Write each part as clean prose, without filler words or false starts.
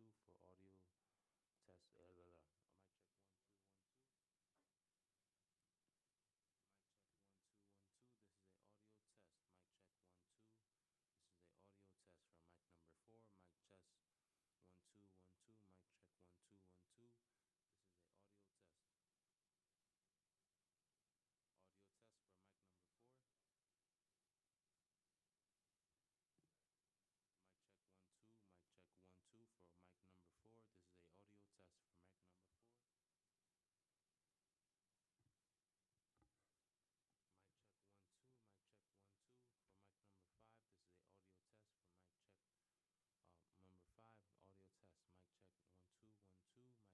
2 for audio test. Mic check 1 2 1 2. Mic check 1 2 1 2. This is a audio test. Mic check 1 2. This is a audio test for mic number 4. Mic test 1 2 1 2. Mic check 1 2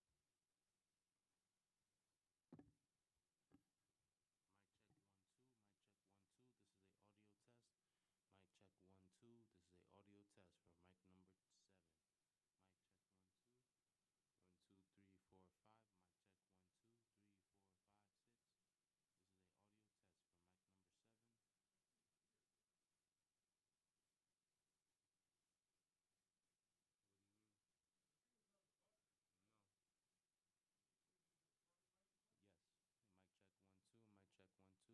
1 2. This is a audio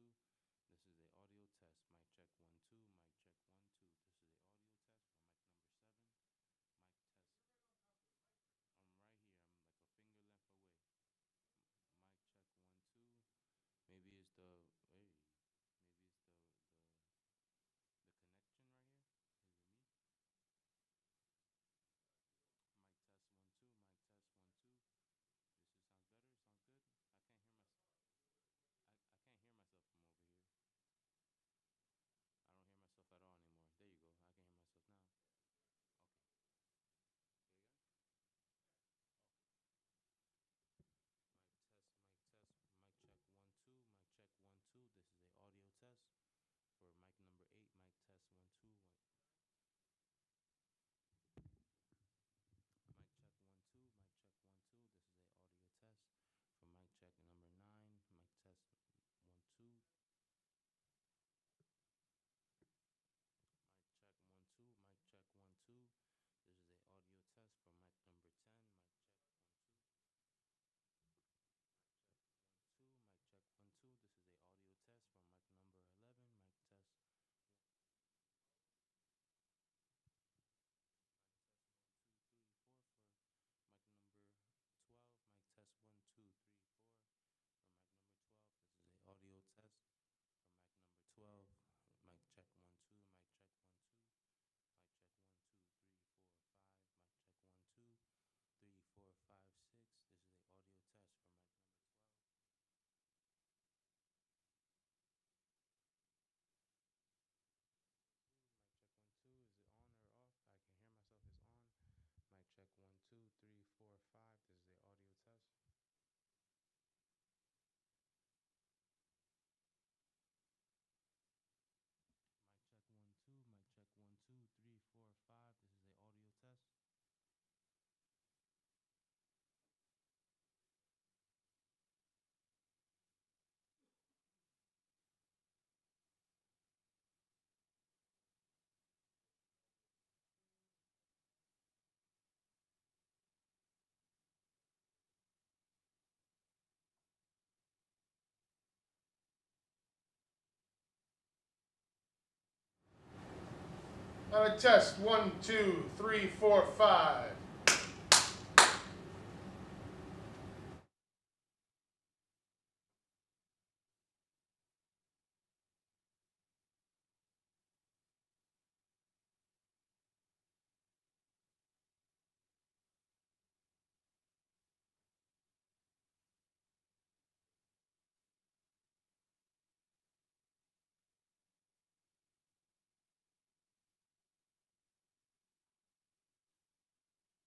test. Audio test for mic number 4. Mic check 1 2. Mic check 1 2 for mic number 4. This is a audio test for mic number 4. Mic check 1 2. Mic check 1 2 for mic number 5. This is a audio test for mic check number 5. Audio test. Mic check 1 2 1 2. Mic check 1 2. This was a audio test. Mic check 1 2. Mic check 1 2. Mic check 1 2. This is a audio test for mic number 6. Mic check 1 2. Mic check 1 2. Mic check 1 2. This is a audio test. Mic check 1 2. This is a audio test for mic number 7. Mic check 1 2. 1 2 3 4 5. Mic check 1 2 3 4 5 6. This is a audio test for mic number 7. What do you mean? No. Yes. Mic check 1 2. Mic check 1 2. This is a audio test. Mic check 1 2. Mic check 1 2. This is a audio test for mic number 7. Mic test. I'm right here. I'm like a finger length away. Mic check 1 2. Maybe it's the hey. Maybe it's the connection right here. Is it me? Mic test 1 2. Mic test 1 2. This is, sounds better. Sounds good. I can't hear myself. I can't hear myself from over here. I don't hear myself at all anymore. There you go. I can hear myself now. Okay. Say again. Okay. Mic test. Mic test. Mic check 1 2. Mic check 1 2. This is a audio test for mic number 8. Mic test 1 2. Mic check 1 2. Mic check 1 2. This is a audio test for mic check number 9. Mic test 1 2. Mic check 1 2. Mic check 1 2. This is a audio test for mic number 10. Mic check 1 2. Mic check 1 2. Mic check 1 2. This is a audio test for mic number 11. Mic test. Mic test 1 2 3 4 for mic number 12. Mic test 1 2 3 4 for mic number 12. This is a audio test for mic number 12. Mic check 1 2. Mic check 1 2. Mic check 1 2 3 4 5. Mic check 1 2 3 4 5 6. This is a audio test for mic number 12. Mic check 1 2. Is it on or off? I can hear myself. It's on. Mic check 1 2 3 4 5. This is the audio test. Mic check 1 2. Mic check 1 2 3 4 5. This is the audio test. Test 1 2 3 4 5.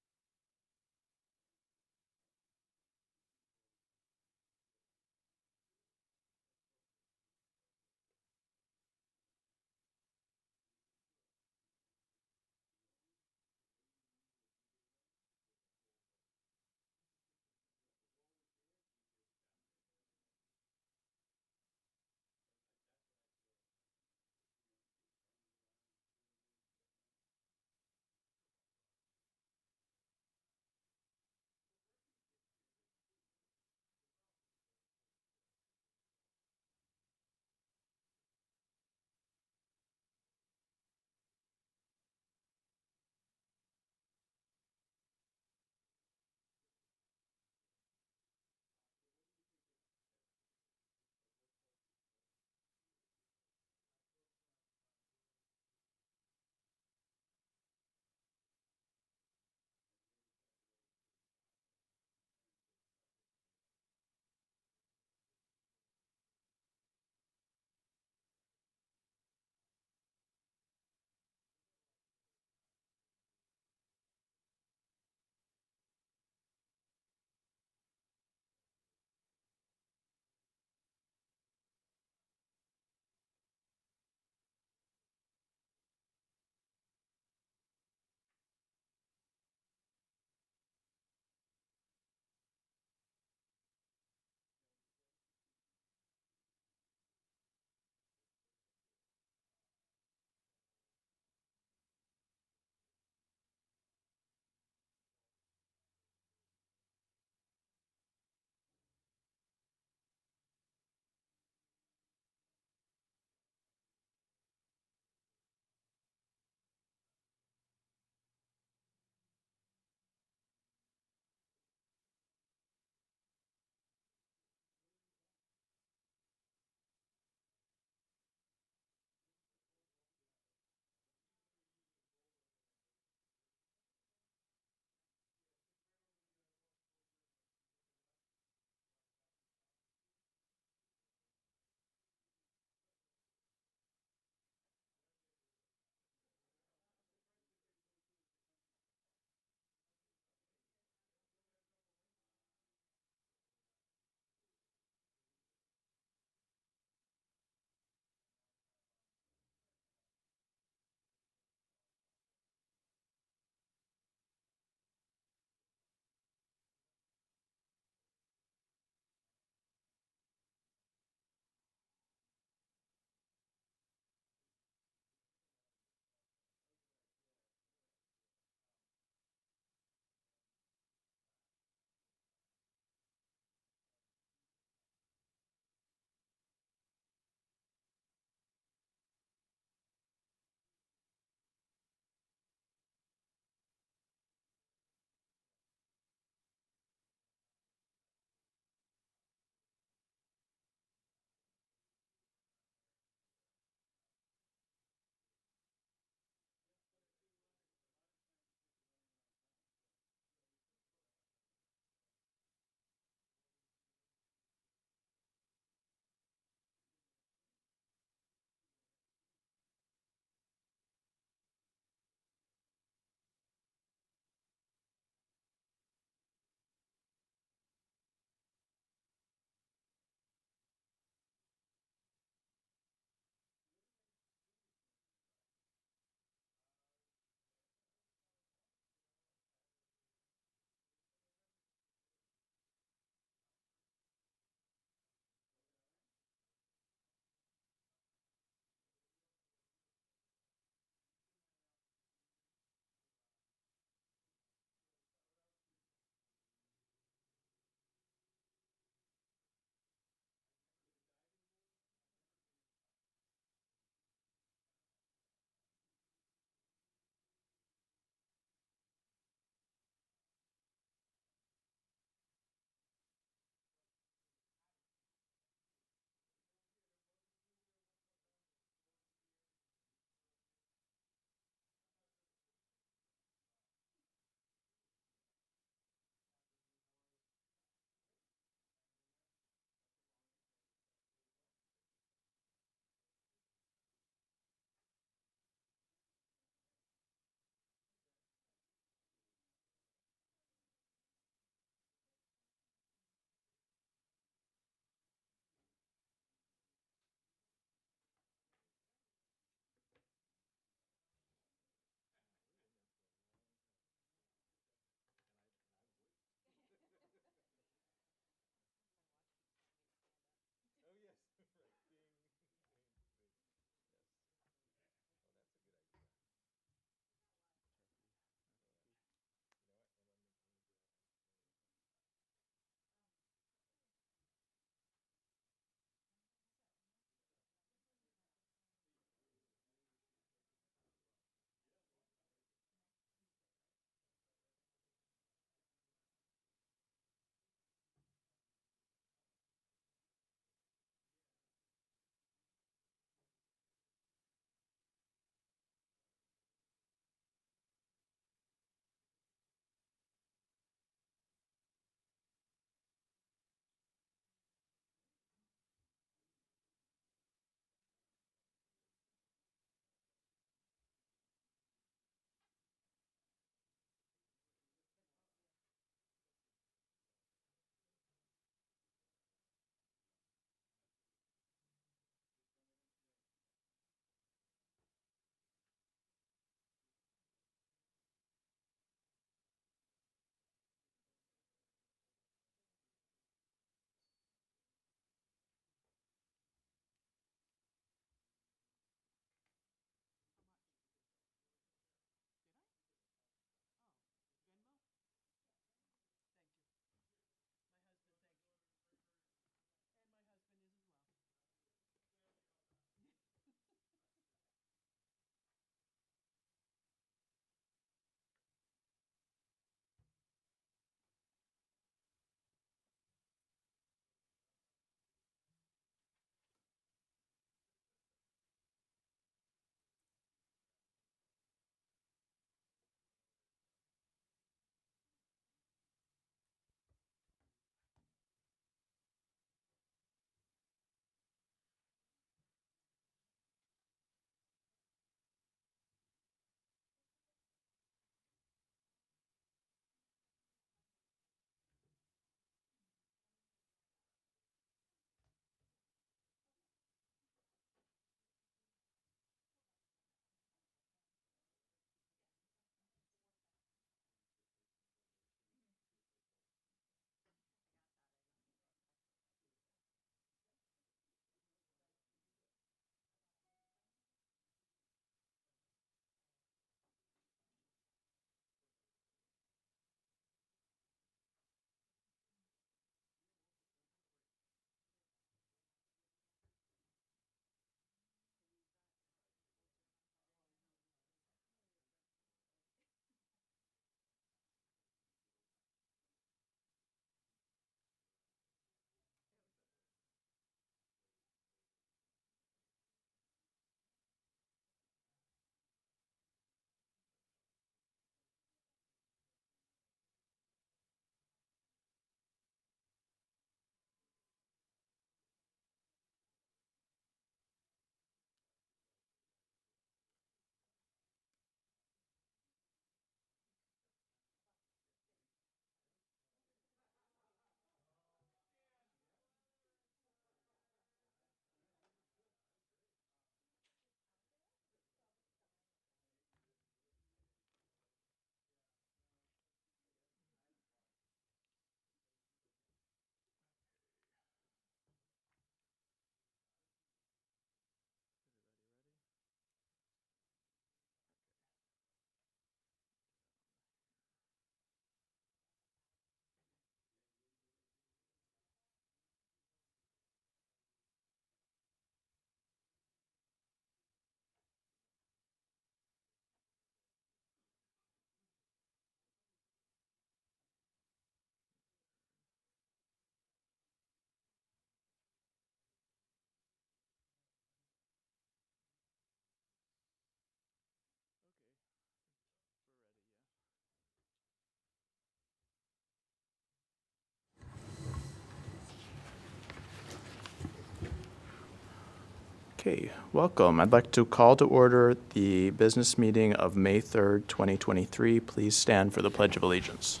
Okay, welcome. I'd like to call to order the business meeting of May 3rd, 2023. Please stand for the Pledge of Allegiance.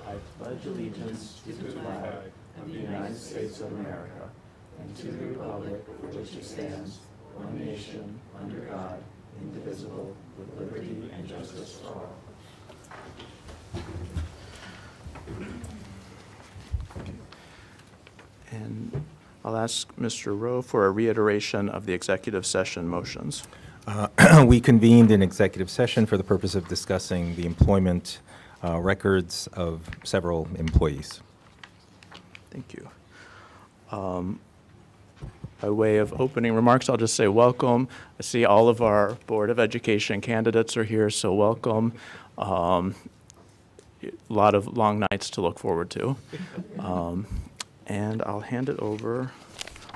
I pledge allegiance to the flag of the United States of America and to the republic for which it stands, one nation, under God, indivisible, with liberty and justice for all. And I'll ask Mr. Rowe for a reiteration of the executive session motions. We convened an executive session for the purpose of discussing the employment records of several employees. Thank you. By way of opening remarks, I'll just say welcome. I see all of our Board of Education candidates are here, so welcome. A lot of long nights to look forward to. And I'll hand it over.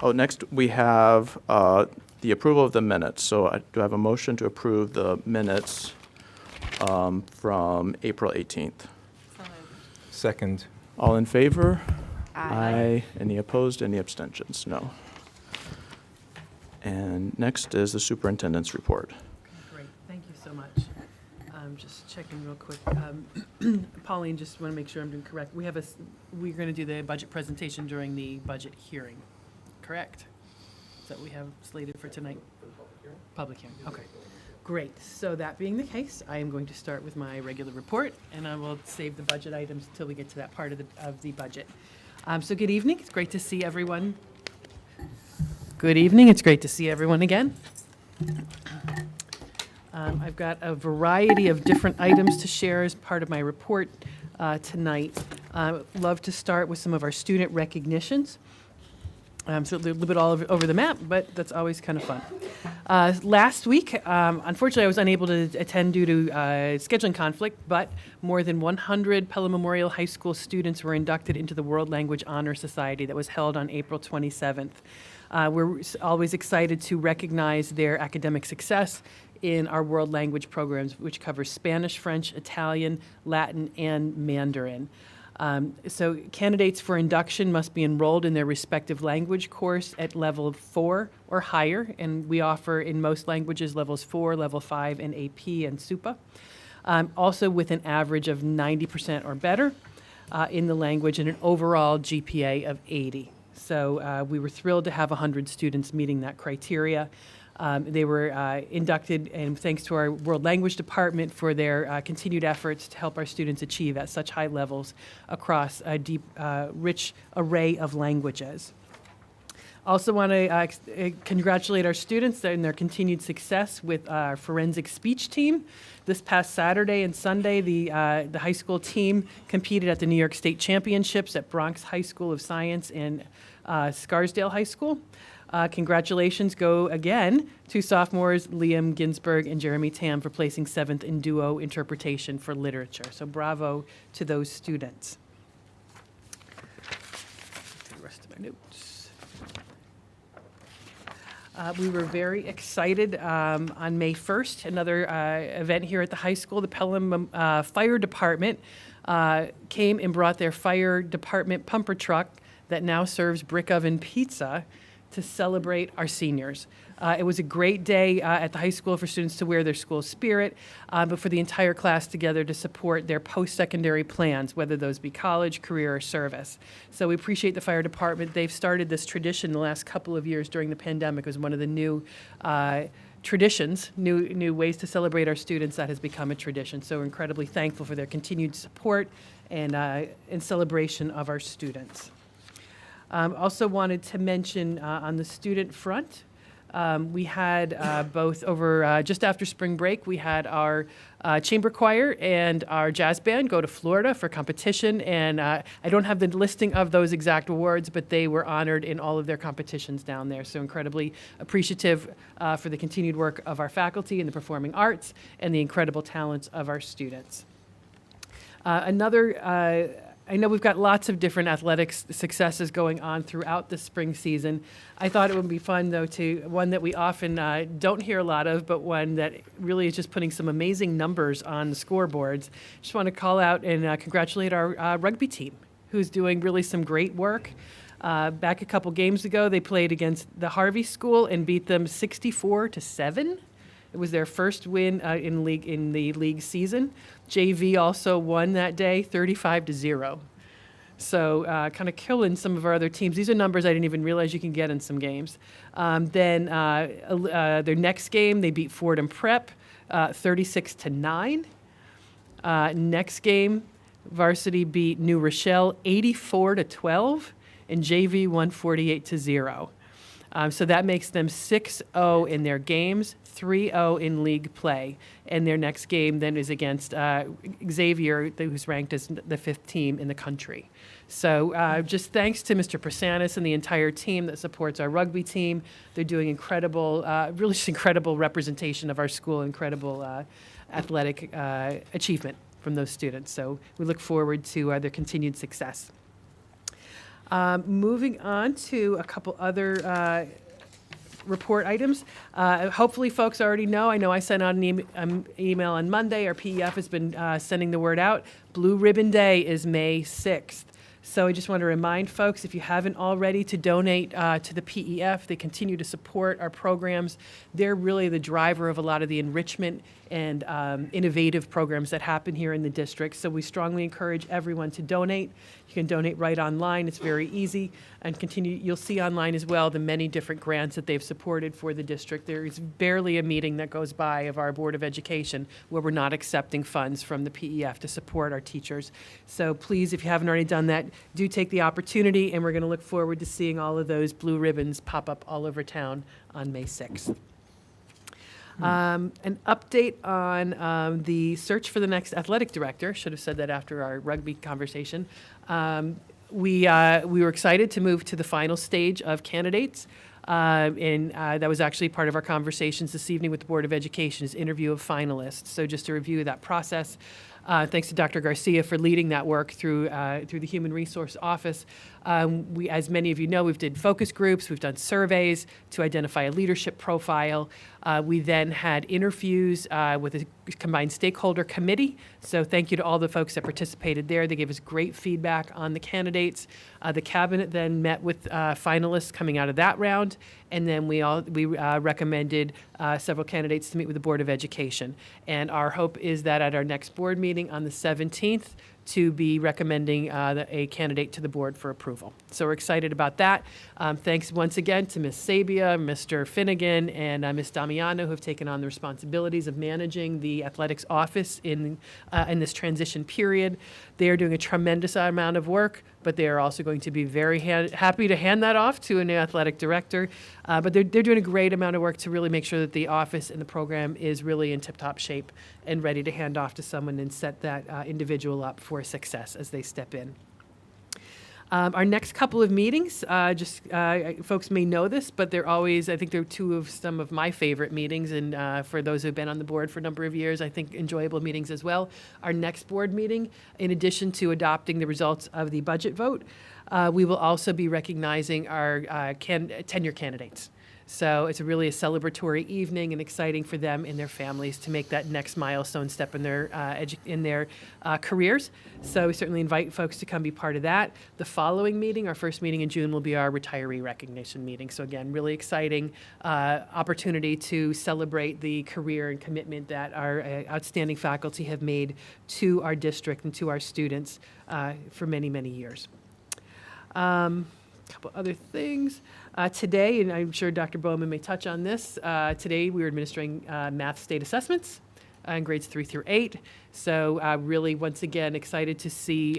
Oh, next we have the approval of the minutes. So I do have a motion to approve the minutes from April 18th. Second. All in favor? Aye. Any opposed? Any abstentions? No. And next is the superintendent's report. Great, thank you so much. Just checking real quick. Pauline, just want to make sure I'm doing correct. We're going to do the budget presentation during the budget hearing, correct? Is that what we have slated for tonight? Public hearing, okay. Great, so that being the case, I am going to start with my regular report, and I will save the budget items until we get to that part of the budget. So good evening, it's great to see everyone. Good evening, it's great to see everyone again. I've got a variety of different items to share as part of my report tonight. Love to start with some of our student recognitions. So a little bit all over the map, but that's always kind of fun. Last week, unfortunately, I was unable to attend due to scheduling conflict, but more than 100 Pelham Memorial High School students were inducted into the World Language Honor Society that was held on April 27th. We're always excited to recognize their academic success in our world language programs, which covers Spanish, French, Italian, Latin, and Mandarin. So candidates for induction must be enrolled in their respective language course at level 4 or higher, and we offer in most languages levels 4, level 5, and AP and SUPA. Also with an average of 90% or better in the language and an overall GPA of 80. So we were thrilled to have 100 students meeting that criteria. They were inducted, and thanks to our World Language Department for their continued efforts to help our students achieve at such high levels across a deep, rich array of languages. Also want to congratulate our students on their continued success with our forensic speech team. This past Saturday and Sunday, the high school team competed at the New York State Championships at Bronx High School of Science and Scarsdale High School. Congratulations go again to sophomores Liam Ginsberg and Jeremy Tam for placing 7th in duo interpretation for literature. So bravo to those students. The rest of my notes. We were very excited on May 1st, another event here at the high school. The Pelham Fire Department came and brought their fire department pumper truck that now serves brick oven pizza to celebrate our seniors. It was a great day at the high school for students to wear their school spirit, but for the entire class together to support their post-secondary plans, whether those be college, career, or service. So we appreciate the fire department. They've started this tradition the last couple of years during the pandemic. It was one of the new traditions, new ways to celebrate our students that has become a tradition. So we're incredibly thankful for their continued support and celebration of our students. Also wanted to mention on the student front, we had both over just after spring break, we had our chamber choir and our jazz band go to Florida for competition. And I don't have the listing of those exact awards, but they were honored in all of their competitions down there. So incredibly appreciative for the continued work of our faculty in the performing arts and the incredible talents of our students. I know we've got lots of different athletics successes going on throughout the spring season. I thought it would be fun, though, one that we often don't hear a lot of, but one that really is just putting some amazing numbers on the scoreboards. Just want to call out and congratulate our rugby team, who's doing really some great work. Back a couple games ago, they played against the Harvey School and beat them 64-7. It was their first win in the league season. JV also won that day, 35-0. So kind of killing some of our other teams. These are numbers I didn't even realize you can get in some games. Then their next game, they beat Fordham Prep 36-9. Next game, varsity beat New Rochelle 84-12, and JV won 48-0. So that makes them 6-0 in their games, 3-0 in league play. And their next game then is against Xavier, who's ranked as the 5th team in the country. So just thanks to Mr. Prasanis and the entire team that supports our rugby team. They're doing incredible, really just incredible representation of our school, incredible athletic achievement from those students. So we look forward to their continued success. Moving on to a couple other report items. Hopefully folks already know. I know I sent out an email on Monday. Our PEF has been sending the word out. Blue Ribbon Day is May 6th. So I just want to remind folks, if you haven't already, to donate to the PEF. They continue to support our programs. They're really the driver of a lot of the enrichment and innovative programs that happen here in the district. So we strongly encourage everyone to donate. You can donate right online. It's very easy. And continue. You'll see online as well the many different grants that they've supported for the district. There is barely a meeting that goes by of our Board of Education where we're not accepting funds from the PEF to support our teachers. So please, if you haven't already done that, do take the opportunity, and we're going to look forward to seeing all of those blue ribbons pop up all over town on May 6th. An update on the search for the next athletic director. Should have said that after our rugby conversation. We were excited to move to the final stage of candidates. And that was actually part of our conversations this evening with the Board of Education's interview of finalists. So just a review of that process. Thanks to Dr. Garcia for leading that work through the Human Resource Office. We, as many of you know, we've did focus groups, we've done surveys to identify a leadership profile. We then had interviews with a combined stakeholder committee. So thank you to all the folks that participated there. They gave us great feedback on the candidates. The cabinet then met with finalists coming out of that round, and then we recommended several candidates to meet with the Board of Education. And our hope is that at our next board meeting on the 17th, to be recommending a candidate to the board for approval. So we're excited about that. Thanks once again to Ms. Sabia, Mr. Finnegan, and Ms. Damiano, who have taken on the responsibilities of managing the athletics office in this transition period. They are doing a tremendous amount of work, but they are also going to be very happy to hand that off to a new athletic director. But they're doing a great amount of work to really make sure that the office and the program is really in tip-top shape and ready to hand off to someone and set that individual up for success as they step in. Our next couple of meetings, folks may know this, but they're always, I think they're some of my favorite meetings, and for those who've been on the board for a number of years, I think enjoyable meetings as well. Our next board meeting, in addition to adopting the results of the budget vote, we will also be recognizing our tenure candidates. So it's really a celebratory evening and exciting for them and their families to make that next milestone step in their careers. So we certainly invite folks to come be part of that. The following meeting, our first meeting in June, will be our retiree recognition meeting. So again, really exciting opportunity to celebrate the career and commitment that our outstanding faculty have made to our district and to our students for many, many years. Couple other things. Today, and I'm sure Dr. Bowman may touch on this, today we were administering math state assessments in grades 3 through 8. So really, once again, excited to see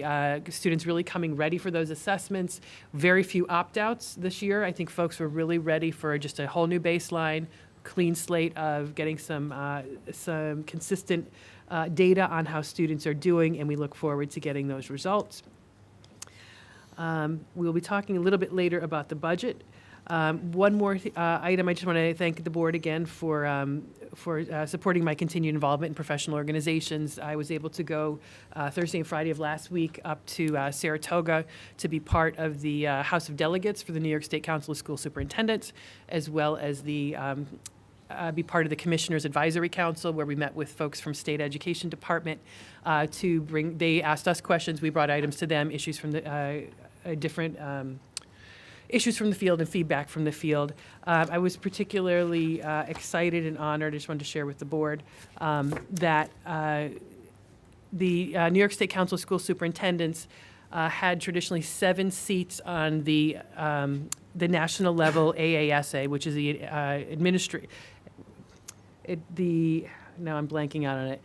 students really coming ready for those assessments. Very few opt-outs this year. I think folks were really ready for just a whole new baseline, clean slate of getting some consistent data on how students are doing, and we look forward to getting those results. We'll be talking a little bit later about the budget. One more item, I just want to thank the board again for supporting my continued involvement in professional organizations. I was able to go Thursday and Friday of last week up to Saratoga to be part of the House of Delegates for the New York State Council of School Superintendents, as well as be part of the Commissioners Advisory Council, where we met with folks from State Education Department they asked us questions, we brought items to them, issues from the different issues from the field and feedback from the field. I was particularly excited and honored, I just wanted to share with the board, that the New York State Council of School Superintendents had traditionally 7 seats on the national level AASA, which is the now I'm blanking out on it.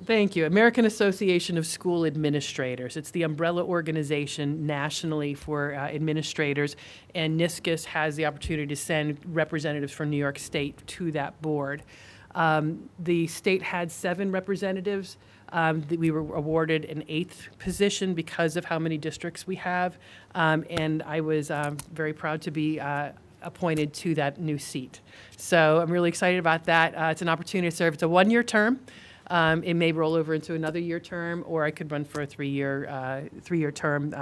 Thank you. American Association of School Administrators. It's the umbrella organization nationally for administrators, and NISCUS has the opportunity to send representatives from New York State to that board. The state had 7 representatives. We were awarded an 8th position because of how many districts we have, and I was very proud to be appointed to that new seat. So I'm really excited about that. It's an opportunity to serve. It's a 1-year term. It may roll over into another year term, or I could run for a 3-year term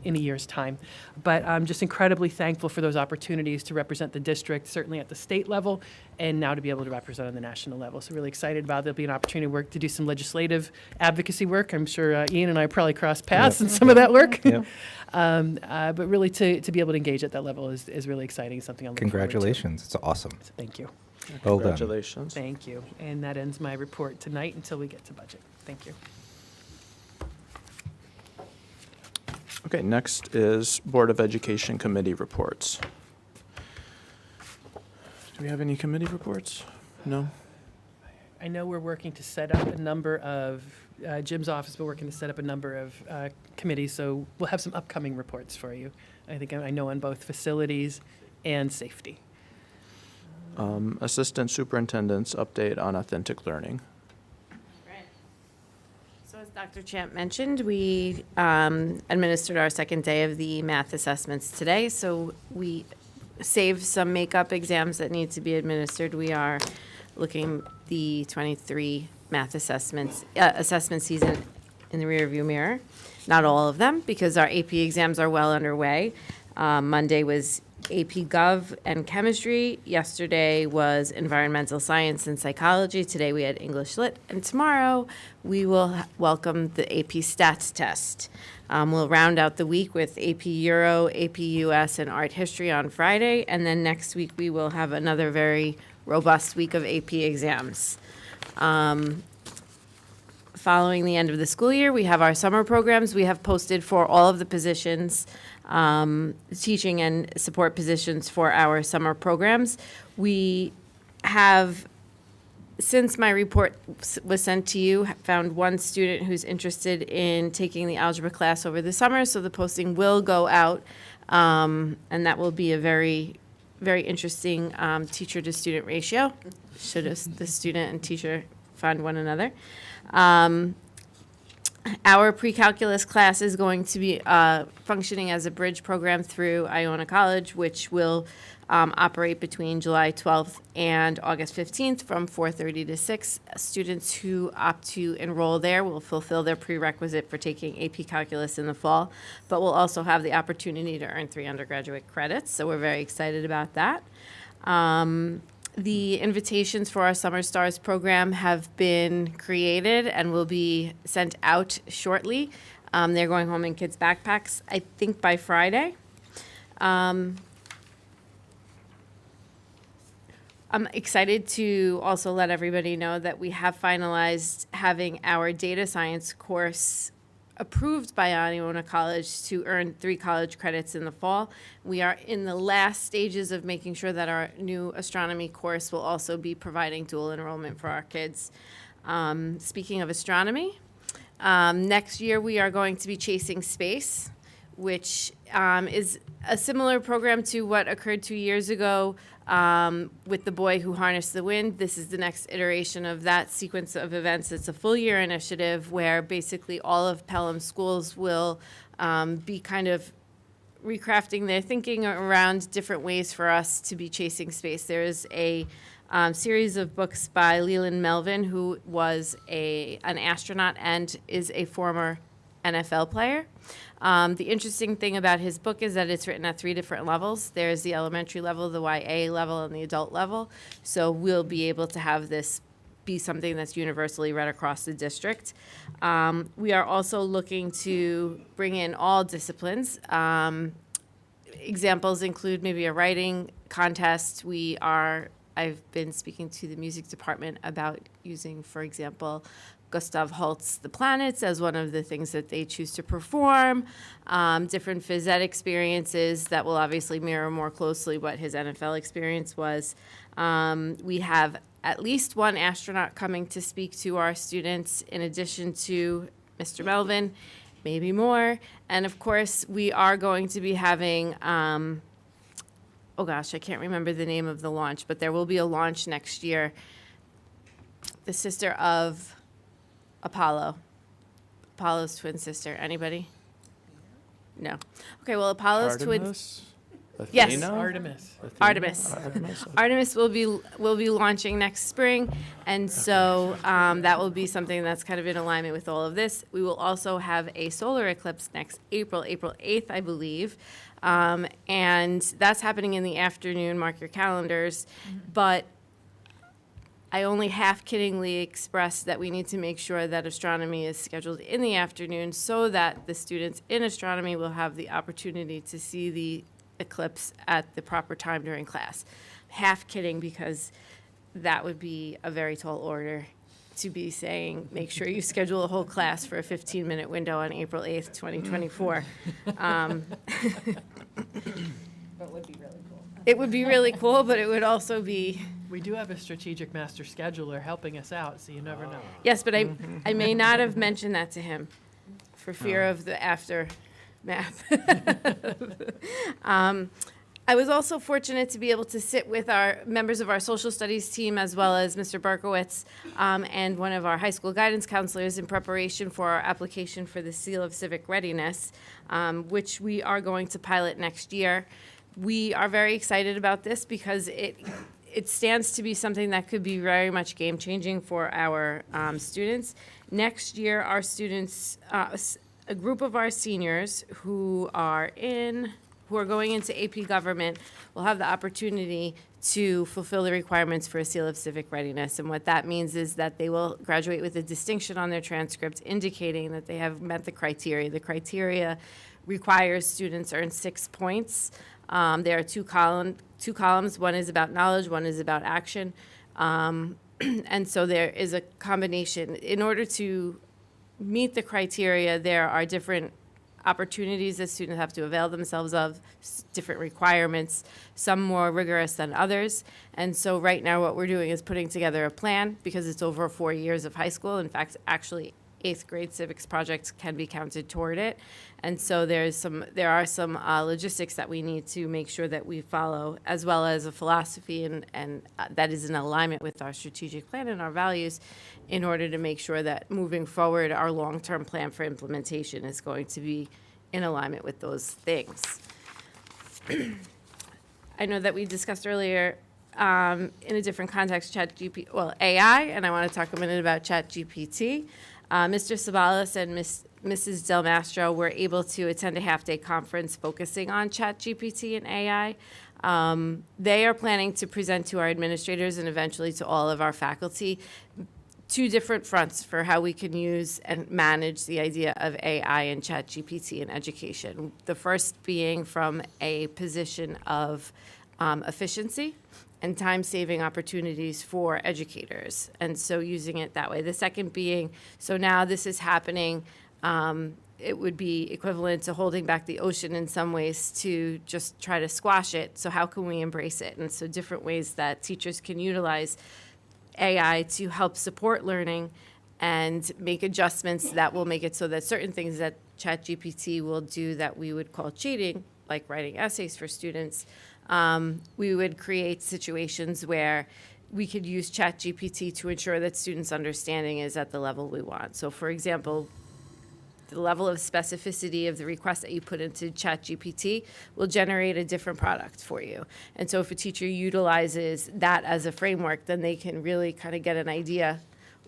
in a year's time. But I'm just incredibly thankful for those opportunities to represent the district, certainly at the state level, and now to be able to represent on the national level. So really excited about it. There'll be an opportunity to do some legislative advocacy work. I'm sure Ian and I probably cross paths in some of that work. Yep. But really to be able to engage at that level is really exciting, something I'm looking forward to. Congratulations. It's awesome. So thank you. Well done. Congratulations. Thank you. And that ends my report tonight until we get to budget. Thank you. Okay, next is Board of Education committee reports. Do we have any committee reports? No? I know we're working to set up a number of, Jim's office, we're working to set up a number of committees, so we'll have some upcoming reports for you. I know on both facilities and safety. Assistant Superintendent's update on authentic learning. Right. So as Dr. Champ mentioned, we administered our second day of the math assessments today. So we saved some makeup exams that need to be administered. We are looking the 23 math assessment season in the rearview mirror. Not all of them, because our AP exams are well underway. Monday was AP Gov and Chemistry. Yesterday was Environmental Science and Psychology. Today we had English Lit. And tomorrow we will welcome the AP Stats test. We'll round out the week with AP Euro, AP US, and Art History on Friday. And then next week we will have another very robust week of AP exams. Following the end of the school year, we have our summer programs. We have posted for all of the positions, teaching and support positions for our summer programs. We have, since my report was sent to you, found one student who's interested in taking the algebra class over the summer, so the posting will go out, and that will be a very, very interesting teacher-to-student ratio, should the student and teacher find one another. Our pre-calculus class is going to be functioning as a bridge program through Iona College, which will operate between July 12th and August 15th from 4:30 to 6. Students who opt to enroll there will fulfill their prerequisite for taking AP Calculus in the fall, but will also have the opportunity to earn 3 undergraduate credits, so we're very excited about that. The invitations for our Summer Stars program have been created and will be sent out shortly. They're going home in kids' backpacks, I think, by Friday. I'm excited to also let everybody know that we have finalized having our data science course approved by Iona College to earn 3 college credits in the fall. We are in the last stages of making sure that our new astronomy course will also be providing dual enrollment for our kids. Speaking of astronomy, next year we are going to be chasing space, which is a similar program to what occurred 2 years ago with the boy who harnessed the wind. This is the next iteration of that sequence of events. It's a full year initiative where basically all of Pelham schools will be kind of recrafting their thinking around different ways for us to be chasing space. There is a series of books by Leland Melvin, who was an astronaut and is a former NFL player. The interesting thing about his book is that it's written at 3 different levels. There's the elementary level, the YA level, and the adult level. So we'll be able to have this be something that's universally read across the district. We are also looking to bring in all disciplines. examples include maybe a writing contest. I've been speaking to the music department about using, for example, Gustav Holst's The Planets as one of the things that they choose to perform, different phys ed experiences that will obviously mirror more closely what his NFL experience was. We have at least one astronaut coming to speak to our students in addition to Mr. Melvin, maybe more. And of course, we are going to be having, oh gosh, I can't remember the name of the launch, but there will be a launch next year. The sister of Apollo's twin sister. Anybody? No. Okay, well, Apollo's twin. Artemis? Yes. Athena? Artemis. Athena? Artemis. Artemis. Artemis will be launching next spring, and so that will be something that's kind of in alignment with all of this. We will also have a solar eclipse next April 8th, I believe, and that's happening in the afternoon. Mark your calendars, but I only half-kiddingly expressed that we need to make sure that astronomy is scheduled in the afternoon so that the students in astronomy will have the opportunity to see the eclipse at the proper time during class. Half kidding, because that would be a very tall order to be saying, make sure you schedule a whole class for a 15-minute window on April 8th, 2024. It would be really cool, but it would also be, We do have a strategic master scheduler helping us out, so you never know. yes, but I may not have mentioned that to him for fear of the aftermath. I was also fortunate to be able to sit with our members of our social studies team, as well as Mr. Berkowitz and one of our high school guidance counselors in preparation for our application for the Seal of Civic Readiness, which we are going to pilot next year. We are very excited about this because it stands to be something that could be very much game-changing for our students. Next year, our students, a group of our seniors who are going into AP Government will have the opportunity to fulfill the requirements for a Seal of Civic Readiness. And what that means is that they will graduate with a distinction on their transcript indicating that they have met the criteria. The criteria requires students earn 6 points. There are two columns. One is about knowledge, one is about action. And so there is a combination. In order to meet the criteria, there are different opportunities that students have to avail themselves of, different requirements, some more rigorous than others. And so right now what we're doing is putting together a plan, because it's over 4 years of high school. In fact, actually, 8th grade civics projects can be counted toward it. And so there are some logistics that we need to make sure that we follow, as well as a philosophy and that is in alignment with our strategic plan and our values, in order to make sure that moving forward, our long-term plan for implementation is going to be in alignment with those things. I know that we discussed earlier in a different context, AI, and I want to talk a minute about ChatGPT. Mr. Sabalas and Mrs. Del Mastro were able to attend a half-day conference focusing on ChatGPT and AI. They are planning to present to our administrators and eventually to all of our faculty 2 different fronts for how we can use and manage the idea of AI and ChatGPT in education. The first being from a position of efficiency and time-saving opportunities for educators, and so using it that way. The second being, so now this is happening, it would be equivalent to holding back the ocean in some ways to just try to squash it, so how can we embrace it? And so different ways that teachers can utilize AI to help support learning and make adjustments that will make it so that certain things that ChatGPT will do that we would call cheating, like writing essays for students, we would create situations where we could use ChatGPT to ensure that students' understanding is at the level we want. So for example, the level of specificity of the request that you put into ChatGPT will generate a different product for you. And so if a teacher utilizes that as a framework, then they can really kind of get an idea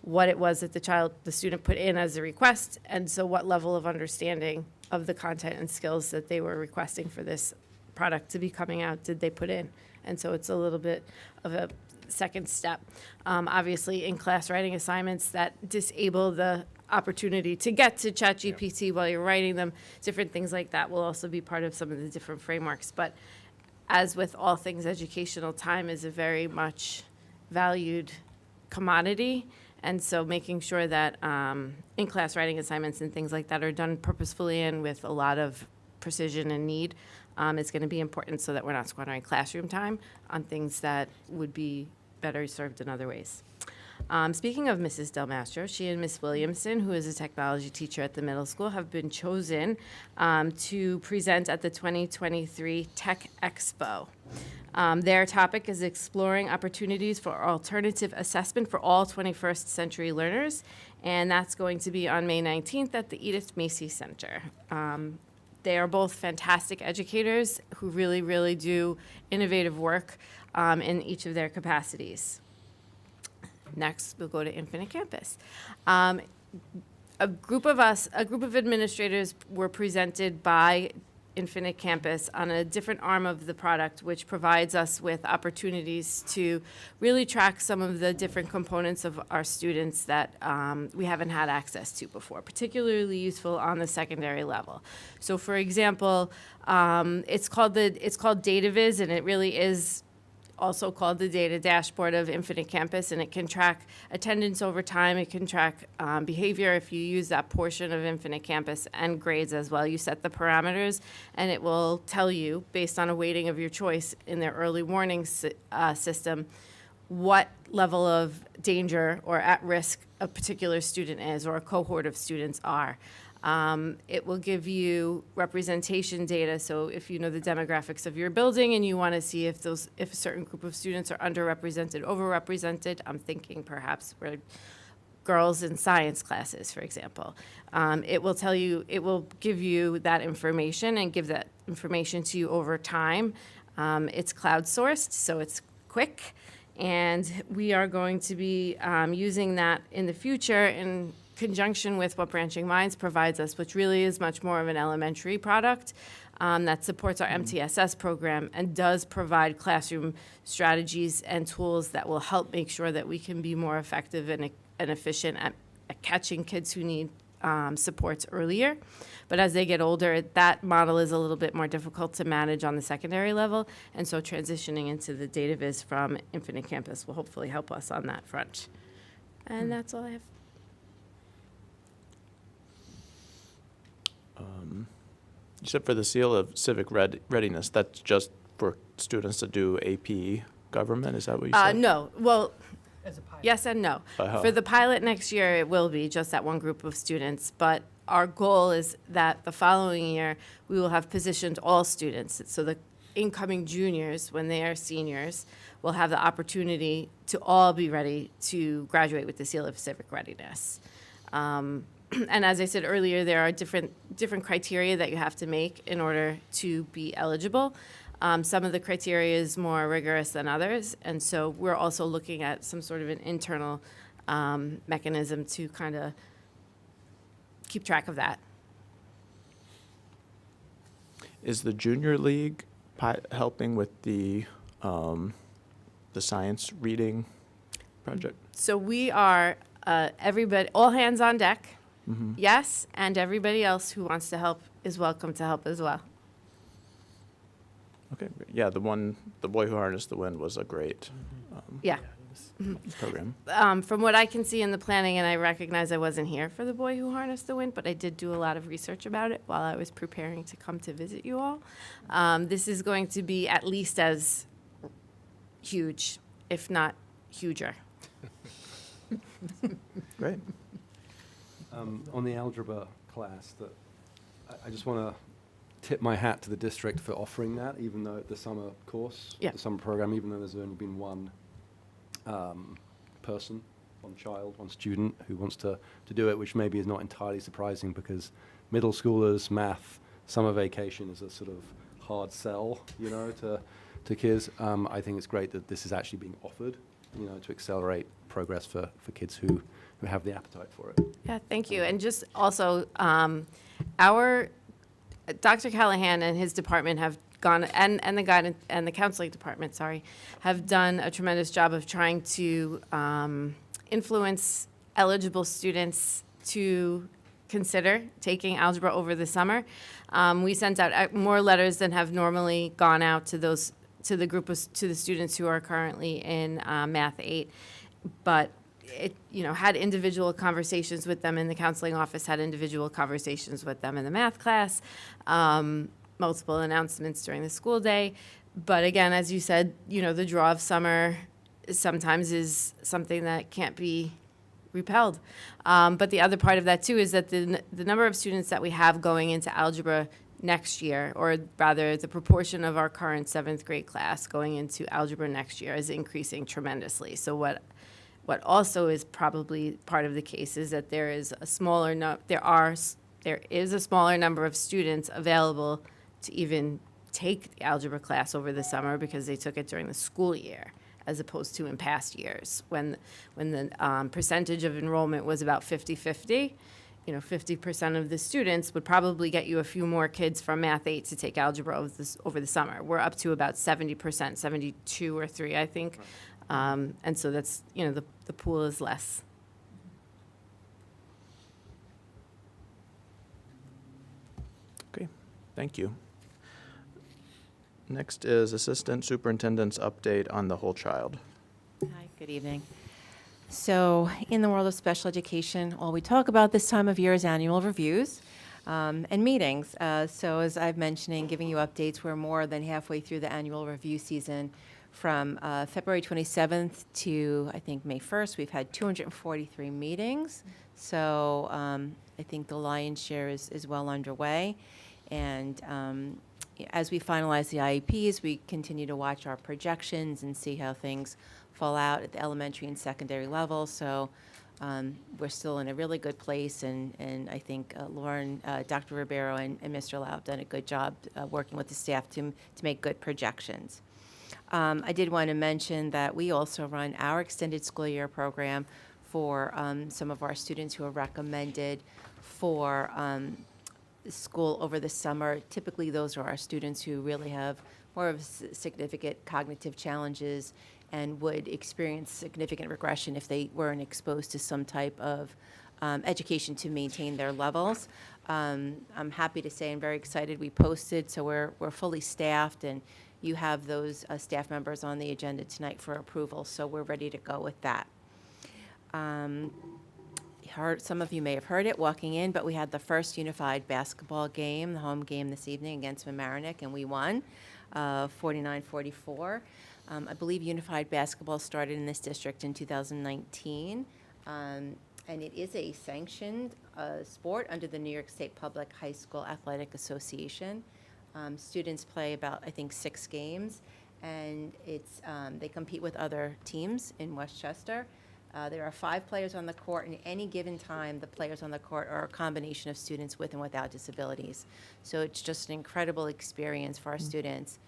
what it was that the student put in as a request, and so what level of understanding of the content and skills that they were requesting for this product to be coming out did they put in. And so it's a little bit of a second step. Obviously, in class writing assignments that disable the opportunity to get to ChatGPT while you're writing them. Different things like that will also be part of some of the different frameworks. But as with all things educational, time is a very much valued commodity. And so making sure that in-class writing assignments and things like that are done purposefully and with a lot of precision and need is going to be important so that we're not squandering classroom time on things that would be better served in other ways. Speaking of Mrs. Del Mastro, she and Miss Williamson, who is a technology teacher at the middle school, have been chosen to present at the 2023 Tech Expo. Their topic is exploring opportunities for alternative assessment for all 21st century learners, and that's going to be on May 19th at the Edith Macy Center. They are both fantastic educators who really, really do innovative work in each of their capacities. Next, we'll go to Infinite Campus. A group of administrators were presented by Infinite Campus on a different arm of the product, which provides us with opportunities to really track some of the different components of our students that we haven't had access to before, particularly useful on the secondary level. So, for example, it's called DataViz, and it really is also called the data dashboard of Infinite Campus, and it can track attendance over time. It can track behavior if you use that portion of Infinite Campus, and grades as well. You set the parameters, and it will tell you, based on a weighting of your choice in their early warning system, what level of danger or at risk a particular student is, or a cohort of students are. It will give you representation data. So if you know the demographics of your building and you want to see if a certain group of students are underrepresented, overrepresented, I'm thinking perhaps for girls in science classes, for example. It will give you that information and give that information to you over time. It's cloud sourced, so it's quick. And we are going to be using that in the future in conjunction with what Branching Minds provides us, which really is much more of an elementary product that supports our MTSS program and does provide classroom strategies and tools that will help make sure that we can be more effective and efficient at catching kids who need supports earlier. But as they get older, that model is a little bit more difficult to manage on the secondary level, and so transitioning into the DataViz from Infinite Campus will hopefully help us on that front. And that's all I have. You said for the seal of civic readiness, that's just for students to do AP government? Is that what you said? No. Well, As a pilot. yes and no. Uh-huh. For the pilot next year, it will be just that one group of students, but our goal is that the following year, we will have positioned all students. So the incoming juniors, when they are seniors, will have the opportunity to all be ready to graduate with the seal of civic readiness. And as I said earlier, there are different criteria that you have to make in order to be eligible. Some of the criteria is more rigorous than others, and so we're also looking at some sort of an internal mechanism to kind of keep track of that. Is the junior league helping with the science reading project? So we are everybody, all hands on deck. Mm-hmm. Yes, and everybody else who wants to help is welcome to help as well. Okay, great. Yeah, the boy who harnessed the wind was a great Yeah. program. From what I can see in the planning, and I recognize I wasn't here for the boy who harnessed the wind, but I did do a lot of research about it while I was preparing to come to visit you all. This is going to be at least as huge, if not huger. Great. On the algebra class, that I just want to tip my hat to the district for offering that, even though the summer course, Yeah. the summer program, even though there's only been one person, one child, one student who wants to do it, which maybe is not entirely surprising because middle schoolers, math, summer vacation is a sort of hard sell, to kids. I think it's great that this is actually being offered, to accelerate progress for kids who have the appetite for it. Yeah, thank you. And just also, our Dr. Callahan and his department have gone, and the guidance and the counseling department, have done a tremendous job of trying to influence eligible students to consider taking algebra over the summer. We sent out more letters than have normally gone out to the students who are currently in Math 8, but it, had individual conversations with them in the counseling office, had individual conversations with them in the math class, multiple announcements during the school day. But again, as you said, the draw of summer sometimes is something that can't be repelled. But the other part of that too is that the number of students that we have going into algebra next year, or rather the proportion of our current 7th grade class going into algebra next year, is increasing tremendously. So what also is probably part of the case is that there is a smaller number of students available to even take the algebra class over the summer because they took it during the school year, as opposed to in past years when the percentage of enrollment was about 50-50. 50% of the students would probably get you a few more kids from Math 8 to take algebra over the summer. We're up to about 70%, 72 or 3, I think. And so that's, the pool is less. Okay, thank you. Next is Assistant Superintendent's update on the whole child. Hi, good evening. So in the world of special education, all we talk about this time of year is annual reviews and meetings. So as I've mentioning, giving you updates, we're more than halfway through the annual review season. From February 27th to, I think, May 1st, we've had 243 meetings. So I think the lion's share is well underway. And as we finalize the IEPs, we continue to watch our projections and see how things fall out at the elementary and secondary level. So we're still in a really good place, and I think Lauren, Dr. Ribeiro, and Mr. Lau have done a good job working with the staff to make good projections. I did want to mention that we also run our extended school year program for some of our students who are recommended for school over the summer. Typically, those are our students who really have more of significant cognitive challenges and would experience significant regression if they weren't exposed to some type of education to maintain their levels. I'm happy to say I'm very excited. We posted, so we're fully staffed, and you have those staff members on the agenda tonight for approval, so we're ready to go with that. Some of you may have heard it walking in, but we had the first unified basketball game, the home game this evening against Mamaroneck, and we won 49-44. I believe unified basketball started in this district in 2019, and it is a sanctioned sport under the New York State Public High School Athletic Association. Students play about, I think, 6 games, and they compete with other teams in Westchester. There are 5 players on the court, and at any given time, the players on the court are a combination of students with and without disabilities. So it's just an incredible experience for our students.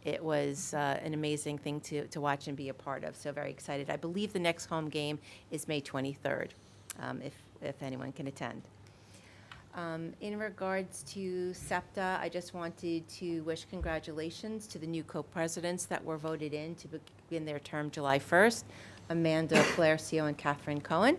It was an amazing thing to watch and be a part of, so very excited. I believe the next home game is May 23rd, if anyone can attend. In regards to SEPTA, I just wanted to wish congratulations to the new co-presidents that were voted in to begin their term July 1st, Amanda Flaircio and Catherine Cohen.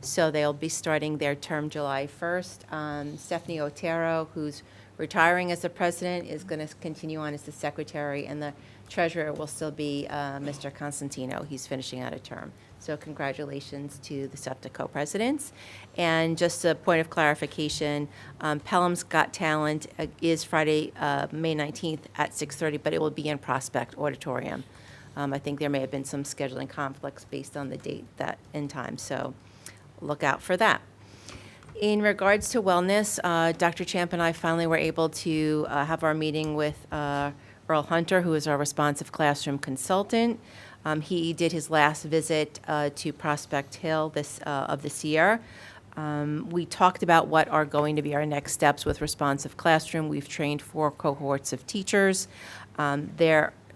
So they'll be starting their term July 1st. Stephanie Otero, who's retiring as the president, is going to continue on as the secretary, and the treasurer will still be Mr. Constantino. He's finishing out a term. So congratulations to the SEPTA co-presidents. And just a point of clarification, Pelham's Got Talent is Friday, May 19th at 6:30, but it will be in Prospect Auditorium. I think there may have been some scheduling conflicts based on the date and time, so look out for that. In regards to wellness, Dr. Champ and I finally were able to have our meeting with Earl Hunter, who is our responsive classroom consultant. He did his last visit to Prospect Hill of this year. We talked about what are going to be our next steps with responsive classroom. We've trained 4 cohorts of teachers.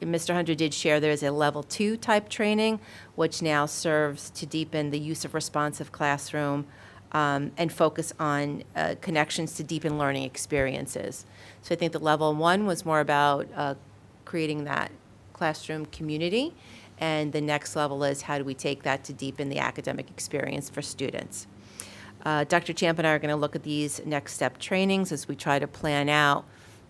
Mr. Hunter did share there is a level 2 type training, which now serves to deepen the use of responsive classroom and focus on connections to deepen learning experiences. So I think the level 1 was more about creating that classroom community, and the next level is how do we take that to deepen the academic experience for students. Dr. Champ and I are going to look at these next step trainings as we try to plan out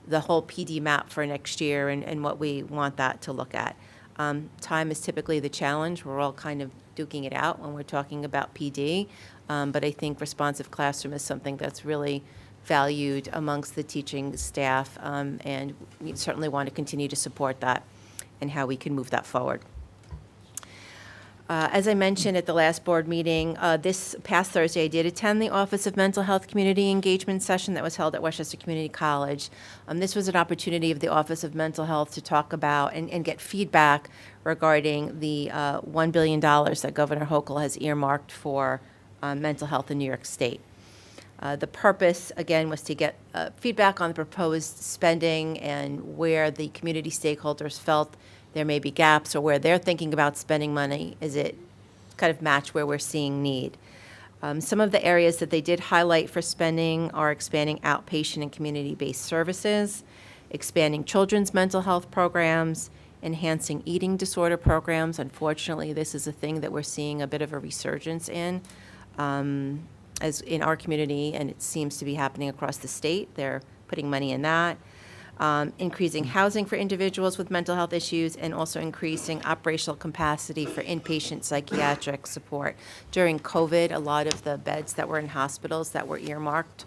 the whole PD map for next year and what we want that to look at. Time is typically the challenge. We're all kind of duking it out when we're talking about PD, but I think responsive classroom is something that's really valued amongst the teaching staff, and we certainly want to continue to support that and how we can move that forward. As I mentioned at the last board meeting, this past Thursday, I did attend the Office of Mental Health Community Engagement session that was held at Westchester Community College. This was an opportunity of the Office of Mental Health to talk about and get feedback regarding the $1 billion that Governor Hochul has earmarked for mental health in New York State. The purpose, again, was to get feedback on the proposed spending and where the community stakeholders felt there may be gaps or where they're thinking about spending money. Is it kind of match where we're seeing need? Some of the areas that they did highlight for spending are expanding outpatient and community-based services, expanding children's mental health programs, enhancing eating disorder programs. Unfortunately, this is a thing that we're seeing a bit of a resurgence in, as in our community, and it seems to be happening across the state. They're putting money in that. Increasing housing for individuals with mental health issues, and also increasing operational capacity for inpatient psychiatric support. During COVID, a lot of the beds that were in hospitals that were earmarked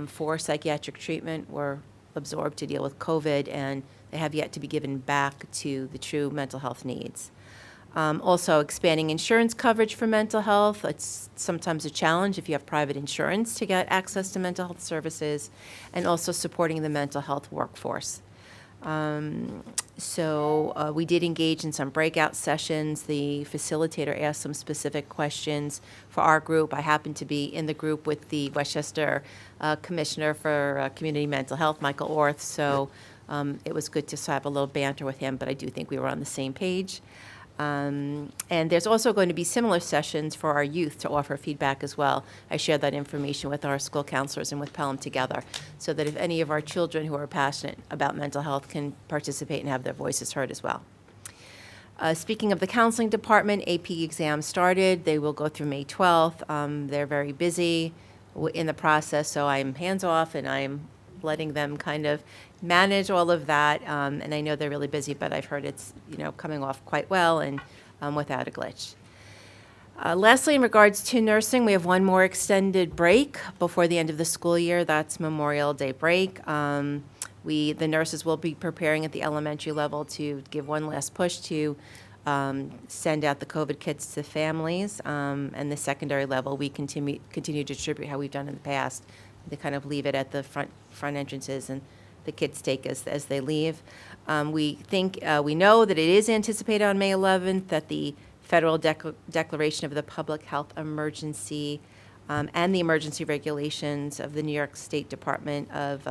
for psychiatric treatment were absorbed to deal with COVID, and they have yet to be given back to the true mental health needs. Also, expanding insurance coverage for mental health. It's sometimes a challenge if you have private insurance to get access to mental health services, and also supporting the mental health workforce. We did engage in some breakout sessions. The facilitator asked some specific questions for our group. I happened to be in the group with the Westchester Commissioner for Community Mental Health, Michael Orth, so it was good to have a little banter with him, but I do think we were on the same page. And there's also going to be similar sessions for our youth to offer feedback as well. I shared that information with our school counselors and with Pelham together, so that if any of our children who are passionate about mental health can participate and have their voices heard as well. Speaking of the counseling department, AP exams started. They will go through May 12th. They're very busy in the process, so I'm hands-off and I'm letting them kind of manage all of that, and I know they're really busy, but I've heard it's coming off quite well and without a glitch. Lastly, in regards to nursing, we have one more extended break before the end of the school year. That's Memorial Day break. The nurses will be preparing at the elementary level to give one last push to send out the COVID kits to families, and the secondary level we continue to distribute how we've done in the past. They kind of leave it at the front entrances, and the kids take as they leave. We know that it is anticipated on May 11th that the federal declaration of the public health emergency and the emergency regulations of the New York State Department of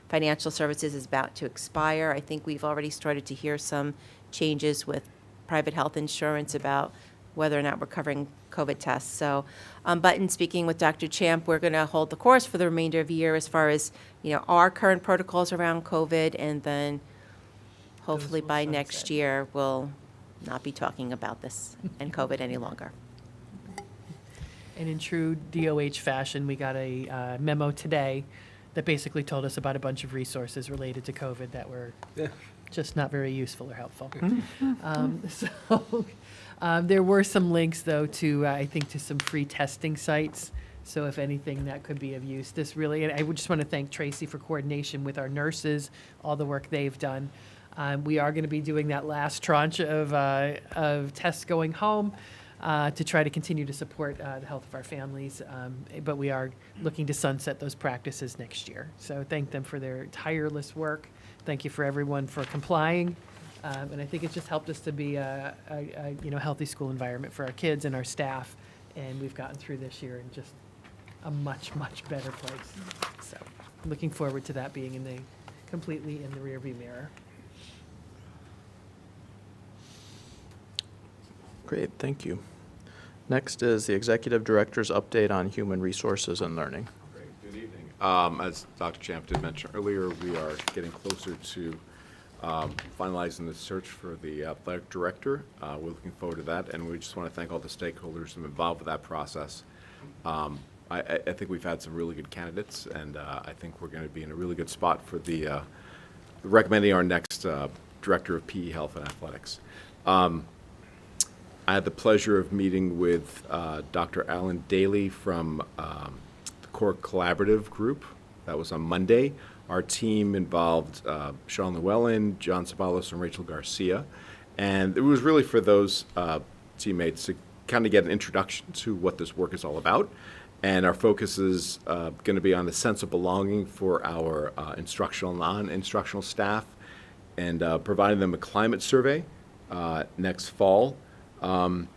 Financial Services is about to expire. I think we've already started to hear some changes with private health insurance about whether or not we're covering COVID tests. So, but in speaking with Dr. Champ, we're going to hold the course for the remainder of the year as far as our current protocols around COVID, and then hopefully by next year we'll not be talking about this and COVID any longer. And in true DOH fashion, we got a memo today that basically told us about a bunch of resources related to COVID that were just not very useful or helpful. There were some links, though, to I think to some free testing sites. So if anything, that could be of use. And I would just want to thank Tracy for coordination with our nurses, all the work they've done. We are going to be doing that last tranche of tests going home to try to continue to support the health of our families. But we are looking to sunset those practices next year. So thank them for their tireless work. Thank you for everyone for complying. And I think it's just helped us to be a healthy school environment for our kids and our staff. And we've gotten through this year in just a much, much better place. So looking forward to that being completely in the rearview mirror. Great, thank you. Next is the Executive Director's update on human resources and learning. Great, good evening. As Dr. Champ did mention earlier, we are getting closer to finalizing the search for the athletic director. We're looking forward to that, and we just want to thank all the stakeholders who are involved with that process. I think we've had some really good candidates, and I think we're going to be in a really good spot for the recommending our next Director of PE Health and Athletics. I had the pleasure of meeting with Dr. Alan Daly from the Core Collaborative Group. That was on Monday. Our team involved Sean Llewellyn, John Sabalos, and Rachel Garcia. And it was really for those teammates to kind of get an introduction to what this work is all about. And our focus is going to be on the sense of belonging for our instructional, non-instructional staff, and providing them a climate survey next fall. And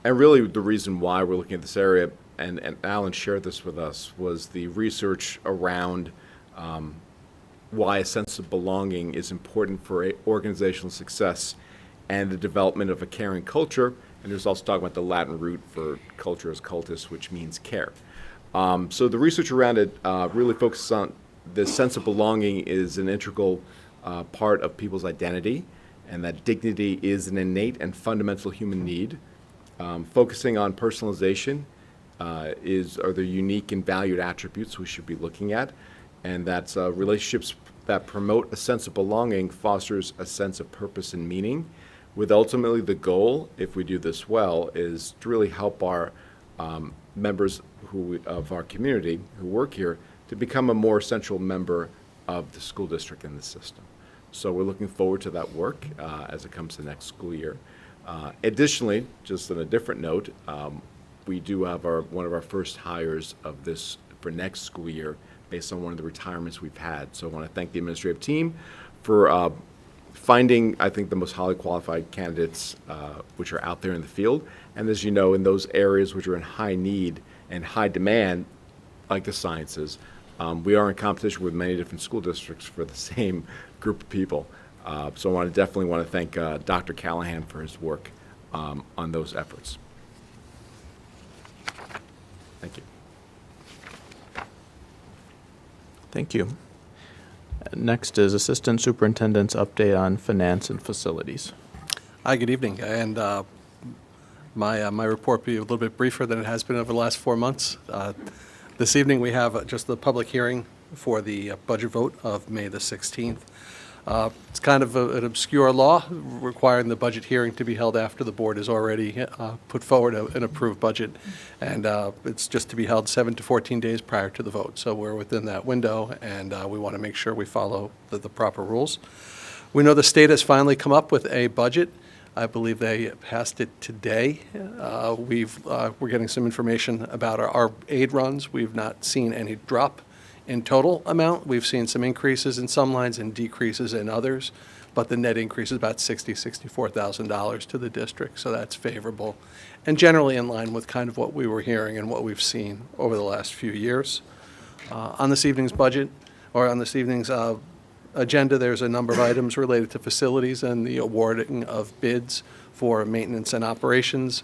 really the reason why we're looking at this area, and Alan shared this with us, was the research around why a sense of belonging is important for organizational success and the development of a caring culture. And there's also talking about the Latin root for culture as cultus, which means care. So the research around it really focuses on the sense of belonging is an integral part of people's identity, and that dignity is an innate and fundamental human need. Focusing on personalization are the unique and valued attributes we should be looking at, and that's relationships that promote a sense of belonging fosters a sense of purpose and meaning, with ultimately the goal, if we do this well, is to really help our members of our community who work here to become a more central member of the school district and the system. So we're looking forward to that work as it comes to next school year. Additionally, just on a different note, we do have one of our first hires of this for next school year based on one of the retirements we've had. So I want to thank the administrative team for finding, I think, the most highly qualified candidates which are out there in the field. And as you know, in those areas which are in high need and high demand, like the sciences, we are in competition with many different school districts for the same group of people. So I definitely want to thank Dr. Callahan for his work on those efforts. Thank you. Thank you. Next is Assistant Superintendent's update on finance and facilities. Hi, good evening. And my report will be a little bit briefer than it has been over the last 4 months. This evening we have just the public hearing for the budget vote of May the 16th. It's kind of an obscure law requiring the budget hearing to be held after the board has already put forward an approved budget. And it's just to be held 7 to 14 days prior to the vote. So we're within that window, and we want to make sure we follow the proper rules. We know the state has finally come up with a budget. I believe they passed it today. We're getting some information about our aid runs. We've not seen any drop in total amount. We've seen some increases in some lines and decreases in others, but the net increase is about $64,000 to the district, so that's favorable and generally in line with kind of what we were hearing and what we've seen over the last few years. On this evening's budget, or on this evening's agenda, there's a number of items related to facilities and the awarding of bids for maintenance and operations.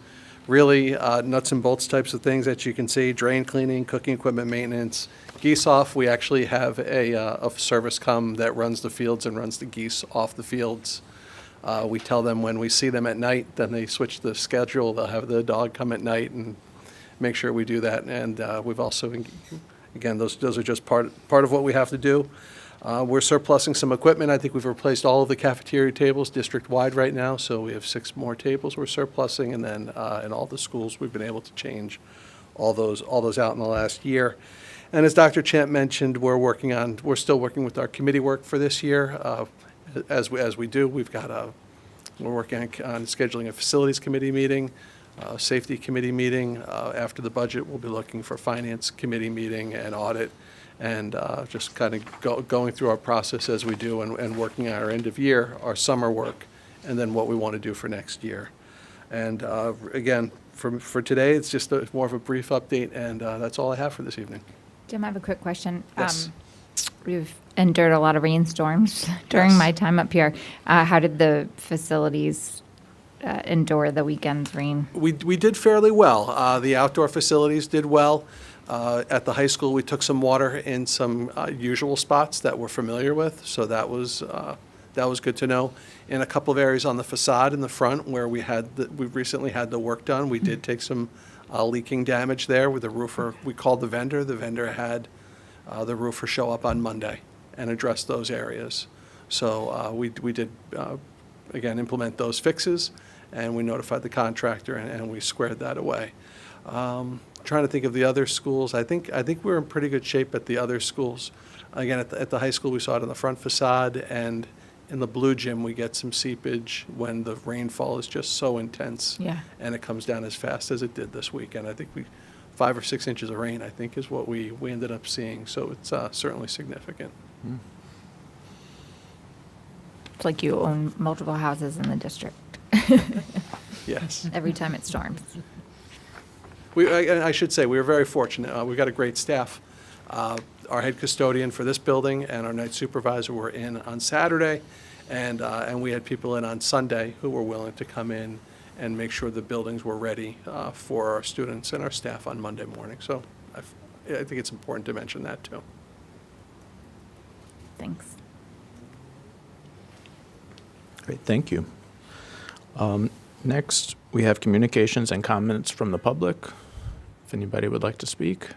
Really nuts and bolts types of things that you can see: drain cleaning, cooking equipment maintenance. Geese off, we actually have a service come that runs the fields and runs the geese off the fields. We tell them when we see them at night, then they switch the schedule. They'll have the dog come at night and make sure we do that. And we've also, again, those are just part of what we have to do. We're surplusing some equipment. I think we've replaced all of the cafeteria tables district-wide right now, so we have 6 more tables we're surplusing, and then in all the schools we've been able to change all those out in the last year. And as Dr. Champ mentioned, we're still working with our committee work for this year. As we do, we're working on scheduling a facilities committee meeting, safety committee meeting. After the budget, we'll be looking for finance committee meeting and audit, and just kind of going through our process as we do, and working on our end of year, our summer work, and then what we want to do for next year. And again, for today, it's just more of a brief update, and that's all I have for this evening. Jim, I have a quick question. Yes. We've endured a lot of rainstorms during Yes. my time up here. How did the facilities endure the weekend's rain? We did fairly well. The outdoor facilities did well. At the high school, we took some water in some usual spots that we're familiar with, so that was good to know. In a couple of areas on the facade in the front where we recently had the work done, we did take some leaking damage there with the roofer. We called the vendor. The vendor had the roofer show up on Monday and address those areas. So we did, again, implement those fixes, and we notified the contractor, and we squared that away. Trying to think of the other schools. I think we're in pretty good shape at the other schools. Again, at the high school, we saw it in the front facade, and in the blue gym, we get some seepage when the rainfall is just so intense. Yeah. And it comes down as fast as it did this weekend. I think 5 or 6 inches of rain, I think, is what we ended up seeing. So it's certainly significant. It's like you own multiple houses in the district Yes. every time it storms. I should say, we were very fortunate. We got a great staff. Our head custodian for this building and our night supervisor were in on Saturday, and we had people in on Sunday who were willing to come in and make sure the buildings were ready for our students and our staff on Monday morning. So I think it's important to mention that, too. Thanks. Great, thank you. Next, we have communications and comments from the public. If anybody would like to speak.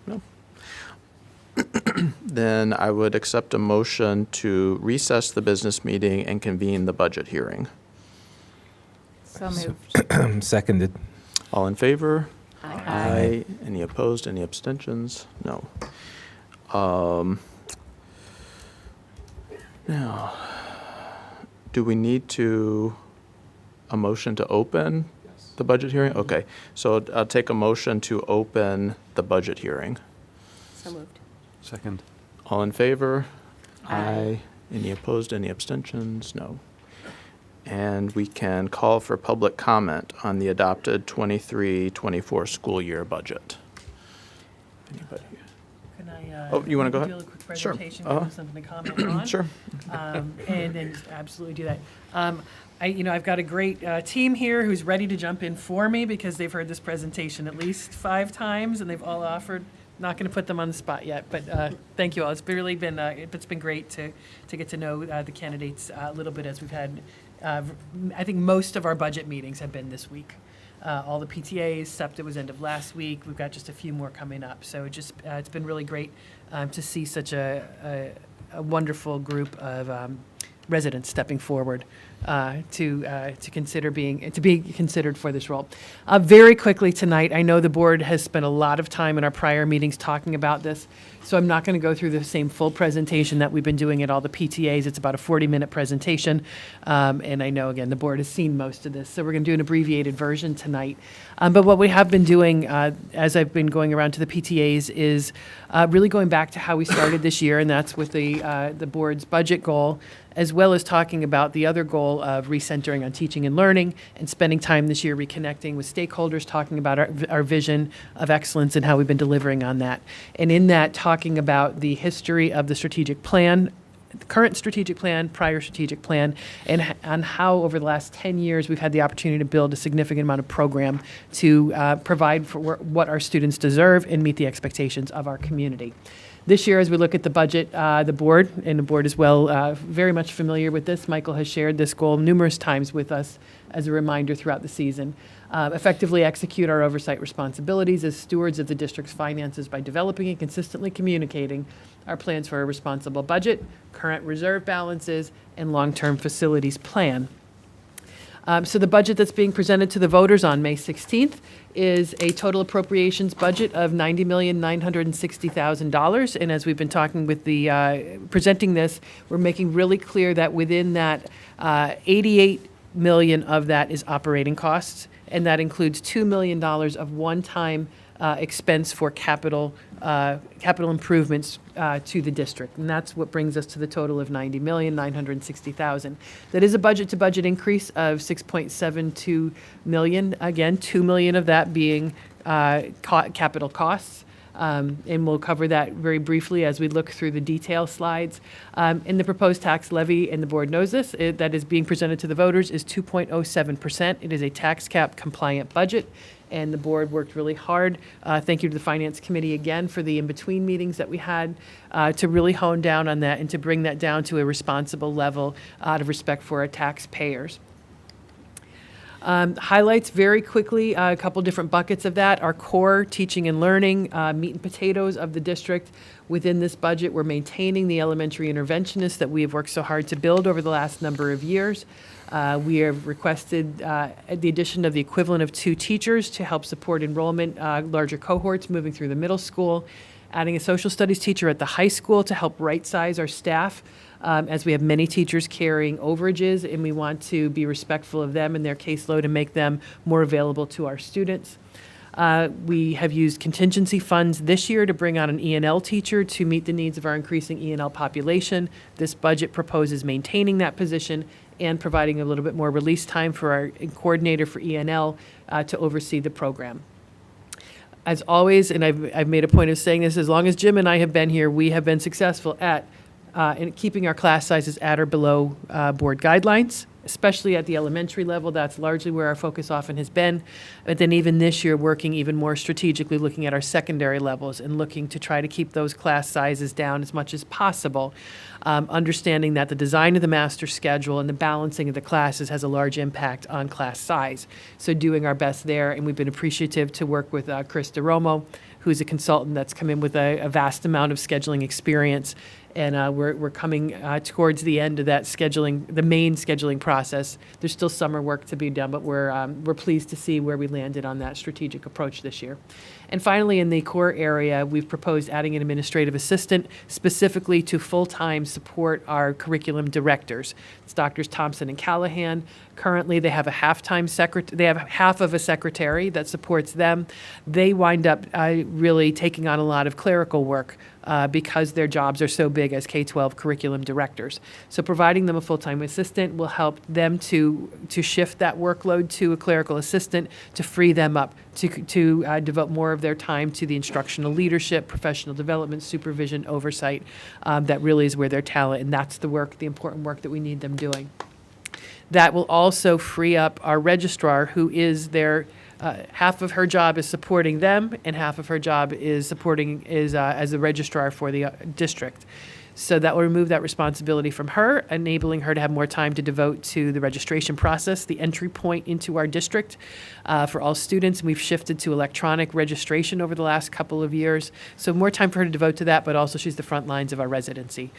No. Then I would accept a motion to recess the business meeting and convene the budget hearing. So moved. Seconded. All in favor? Aye. Any opposed? Any abstentions? No. Now, do we need a motion to open the budget hearing? Okay, so I'll take a motion to open the budget hearing. So moved. Second. All in favor? Aye. Any opposed? Any abstentions? No. And we can call for public comment on the adopted 23-24 school year budget. Anybody? Can I? Oh, you wanna go ahead? Do a quick Sure. presentation, Uh-huh. give something to comment on? Sure. And absolutely do that. I've got a great team here who's ready to jump in for me because they've heard this presentation at least 5 times, and they've all offered. Not going to put them on the spot yet, but thank you all. It's really been it's been great to get to know the candidates a little bit as we've had. I think most of our budget meetings have been this week. All the PTAs, SEPTA was end of last week. We've got just a few more coming up. So it's been really great to see such a wonderful group of residents stepping forward to be considered for this role. Very quickly tonight, I know the board has spent a lot of time in our prior meetings talking about this, so I'm not going to go through the same full presentation that we've been doing at all the PTAs. It's about a 40-minute presentation, and I know, again, the board has seen most of this, so we're going to do an abbreviated version tonight. But what we have been doing, as I've been going around to the PTAs, is really going back to how we started this year, and that's with the board's budget goal, as well as talking about the other goal of recentering on teaching and learning and spending time this year reconnecting with stakeholders, talking about our vision of excellence and how we've been delivering on that. And in that, talking about the history of the strategic plan, the current strategic plan, prior strategic plan, and on how over the last 10 years we've had the opportunity to build a significant amount of program to provide for what our students deserve and meet the expectations of our community. This year, as we look at the budget, the board is well very much familiar with this. Michael has shared this goal numerous times with us as a reminder throughout the season. Effectively execute our oversight responsibilities as stewards of the district's finances by developing and consistently communicating our plans for a responsible budget, current reserve balances, and long-term facilities plan. So the budget that's being presented to the voters on May 16th is a total appropriations budget of $90,960,000. And as we've been talking with the, presenting this, we're making really clear that within that, 88 million of that is operating costs, and that includes $2 million of one-time expense for capital improvements to the district. And that's what brings us to the total of $90,960,000. That is a budget-to-budget increase of $6.72 million. Again, $2 million of that being capital costs. And we'll cover that very briefly as we look through the detail slides. In the proposed tax levy, and the board knows this, that is being presented to the voters is 2.07%. It is a tax cap compliant budget, and the board worked really hard. Thank you to the Finance Committee again for the in-between meetings that we had to really hone down on that and to bring that down to a responsible level out of respect for our taxpayers. Highlights very quickly, a couple different buckets of that. Our core teaching and learning, meat and potatoes of the district. Within this budget, we're maintaining the elementary interventionists that we have worked so hard to build over the last number of years. We have requested the addition of the equivalent of 2 teachers to help support enrollment, larger cohorts moving through the middle school. Adding a social studies teacher at the high school to help right-size our staff, as we have many teachers carrying overages, and we want to be respectful of them and their caseload and make them more available to our students. We have used contingency funds this year to bring on an E&L teacher to meet the needs of our increasing E&L population. This budget proposes maintaining that position and providing a little bit more release time for our coordinator for E&L to oversee the program. As always, and I've made a point of saying this, as long as Jim and I have been here, we have been successful at in keeping our class sizes at or below board guidelines, especially at the elementary level. That's largely where our focus often has been. But then even this year, working even more strategically, looking at our secondary levels and looking to try to keep those class sizes down as much as possible, understanding that the design of the master schedule and the balancing of the classes has a large impact on class size. So doing our best there, and we've been appreciative to work with Chris DeRomo, who's a consultant that's come in with a vast amount of scheduling experience. And we're coming towards the end of that scheduling, the main scheduling process. There's still summer work to be done, but we're pleased to see where we landed on that strategic approach this year. And finally, in the core area, we've proposed adding an administrative assistant specifically to full-time support our curriculum directors. It's Drs. Thompson and Callahan. Currently, they have a half-time they have half of a secretary that supports them. They wind up really taking on a lot of clerical work because their jobs are so big as K-12 curriculum directors. So providing them a full-time assistant will help them to shift that workload to a clerical assistant to free them up to devote more of their time to the instructional leadership, professional development, supervision, oversight. That really is where their talent, and that's the work, the important work that we need them doing. That will also free up our registrar, who is their half of her job is supporting them, and half of her job is supporting as a registrar for the district. So that will remove that responsibility from her, enabling her to have more time to devote to the registration process, the entry point into our district for all students. We've shifted to electronic registration over the last couple of years. So more time for her to devote to that, but also she's the front lines of our residency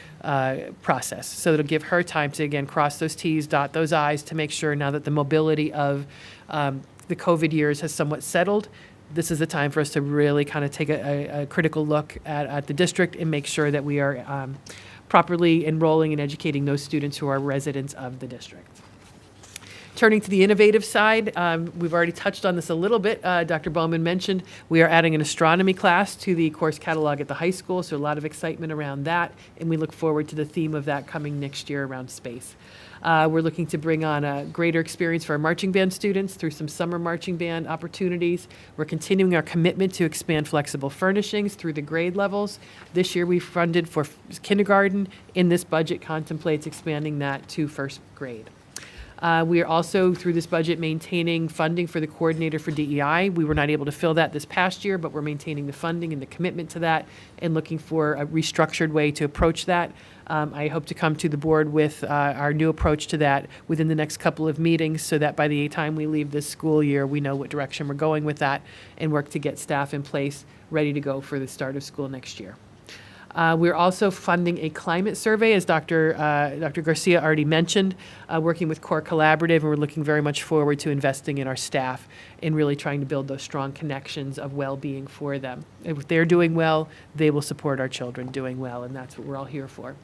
process. So it'll give her time to, again, cross those T's, dot those I's to make sure now that the mobility of the COVID years has somewhat settled. This is the time for us to really kind of take a critical look at the district and make sure that we are properly enrolling and educating those students who are residents of the district. Turning to the innovative side, we've already touched on this a little bit. Dr. Bowman mentioned we are adding an astronomy class to the course catalog at the high school, so a lot of excitement around that, and we look forward to the theme of that coming next year around space. We're looking to bring on a greater experience for our marching band students through some summer marching band opportunities. We're continuing our commitment to expand flexible furnishings through the grade levels. This year we funded for kindergarten. In this budget contemplates expanding that to first grade. We are also, through this budget, maintaining funding for the coordinator for DEI. We were not able to fill that this past year, but we're maintaining the funding and the commitment to that and looking for a restructured way to approach that. I hope to come to the board with our new approach to that within the next couple of meetings so that by the time we leave this school year, we know what direction we're going with that and work to get staff in place ready to go for the start of school next year. We're also funding a climate survey, as Dr. Garcia already mentioned, working with Core Collaborative, and we're looking very much forward to investing in our staff and really trying to build those strong connections of well-being for them. If they're doing well, they will support our children doing well, and that's what we're all here for.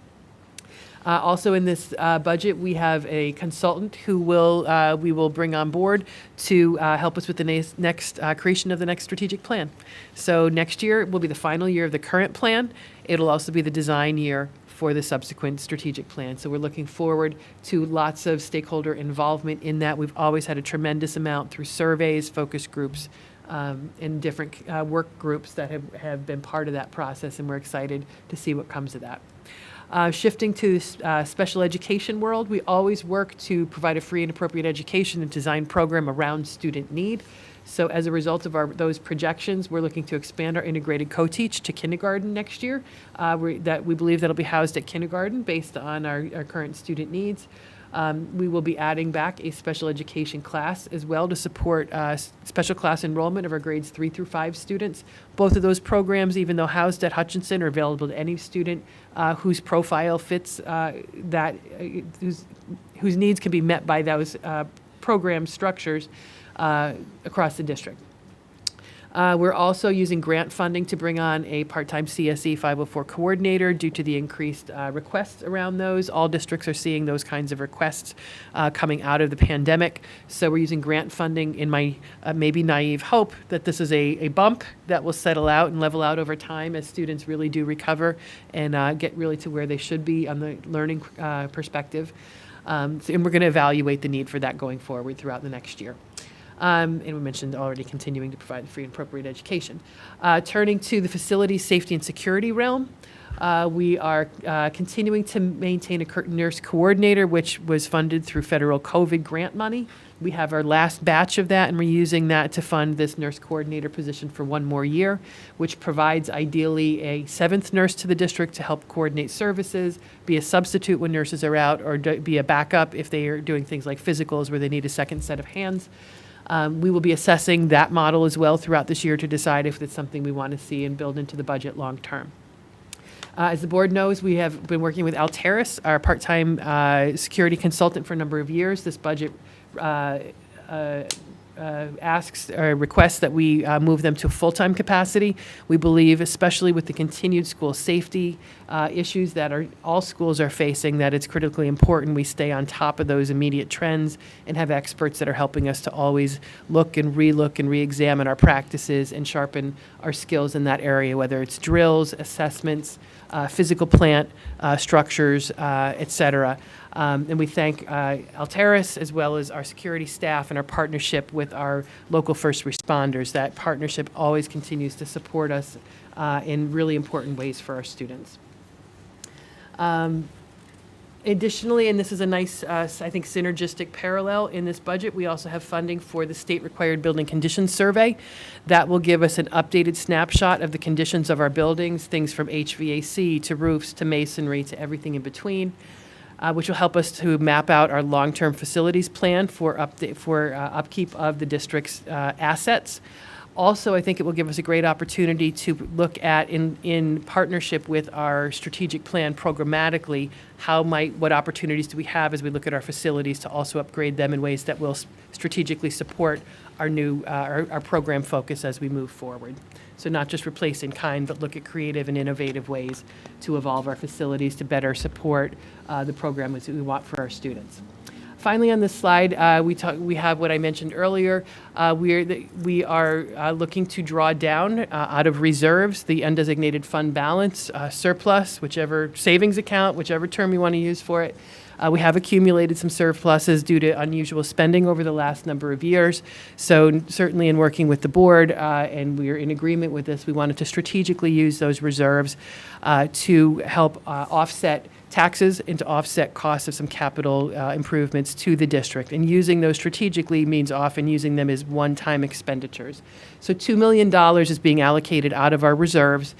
Also in this budget, we have a consultant who we will bring on board to help us with the next creation of the next strategic plan. So next year will be the final year of the current plan. It'll also be the design year for the subsequent strategic plan. So we're looking forward to lots of stakeholder involvement in that. We've always had a tremendous amount through surveys, focus groups, and different work groups that have been part of that process, and we're excited to see what comes of that. Shifting to the special education world, we always work to provide a free and appropriate education and design program around student need. So as a result of those projections, we're looking to expand our integrated co-teach to kindergarten next year. We believe that'll be housed at kindergarten based on our current student needs. We will be adding back a special education class as well to support special class enrollment of our grades 3 through 5 students. Both of those programs, even though housed at Hutchinson, are available to any student whose profile fits whose needs can be met by those program structures across the district. We're also using grant funding to bring on a part-time CSE 504 coordinator due to the increased requests around those. All districts are seeing those kinds of requests coming out of the pandemic. So we're using grant funding in my maybe naive hope that this is a bump that will settle out and level out over time as students really do recover and get really to where they should be on the learning perspective. And we're going to evaluate the need for that going forward throughout the next year. And we mentioned already continuing to provide free and appropriate education. Turning to the facility safety and security realm, we are continuing to maintain a nurse coordinator, which was funded through federal COVID grant money. We have our last batch of that, and we're using that to fund this nurse coordinator position for one more year, which provides ideally a 7th nurse to the district to help coordinate services, be a substitute when nurses are out, or be a backup if they are doing things like physicals where they need a second set of hands. We will be assessing that model as well throughout this year to decide if it's something we want to see and build into the budget long term. As the board knows, we have been working with Alteris, our part-time security consultant, for a number of years. This budget asks or requests that we move them to a full-time capacity. We believe, especially with the continued school safety issues that all schools are facing, that it's critically important we stay on top of those immediate trends and have experts that are helping us to always look and re-examine our practices and sharpen our skills in that area, whether it's drills, assessments, physical plant structures, et cetera. And we thank Alteris as well as our security staff and our partnership with our local first responders. That partnership always continues to support us in really important ways for our students. Additionally, and this is a nice, I think, synergistic parallel in this budget, we also have funding for the state-required building conditions survey. That will give us an updated snapshot of the conditions of our buildings, things from HVAC to roofs to masonry to everything in between. Which will help us to map out our long-term facilities plan for upkeep of the district's assets. Also, I think it will give us a great opportunity to look at, in partnership with our strategic plan programmatically, what opportunities do we have as we look at our facilities to also upgrade them in ways that will strategically support our new our program focus as we move forward. So not just replace in kind, but look at creative and innovative ways to evolve our facilities to better support the program that we want for our students. Finally, on this slide, we have what I mentioned earlier. We are looking to draw down out of reserves the undesignated fund balance, surplus, whichever savings account, whichever term you want to use for it. We have accumulated some surpluses due to unusual spending over the last number of years. So certainly in working with the board, and we are in agreement with this, we wanted to strategically use those reserves to help offset taxes and to offset costs of some capital improvements to the district. And using those strategically means often using them as one-time expenditures. So $2 million is being allocated out of our reserves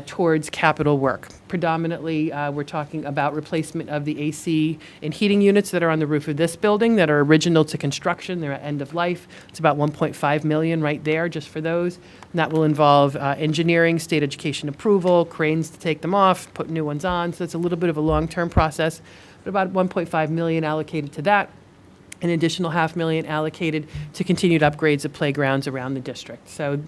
towards capital work. Predominantly, we're talking about replacement of the AC and heating units that are on the roof of this building that are original to construction. They're at end of life. It's about $1.5 million right there just for those. And that will involve engineering, state education approval, cranes to take them off, put new ones on. So it's a little bit of a long-term process, but about $1.5 million allocated to that. An additional $500,000 allocated to continued upgrades of playgrounds around the district. So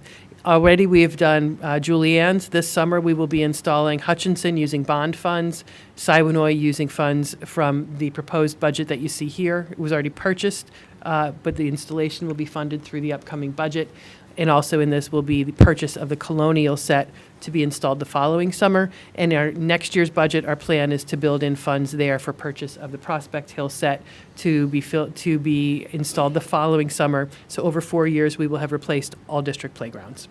already we have done Julianne's. This summer we will be installing Hutchinson using bond funds, Siwanoy using funds from the proposed budget that you see here. It was already purchased, but the installation will be funded through the upcoming budget. And also in this will be the purchase of the Colonial set to be installed the following summer. And our next year's budget, our plan is to build in funds there for purchase of the Prospect Hill set to be installed the following summer. So over 4 years, we will have replaced all district playgrounds.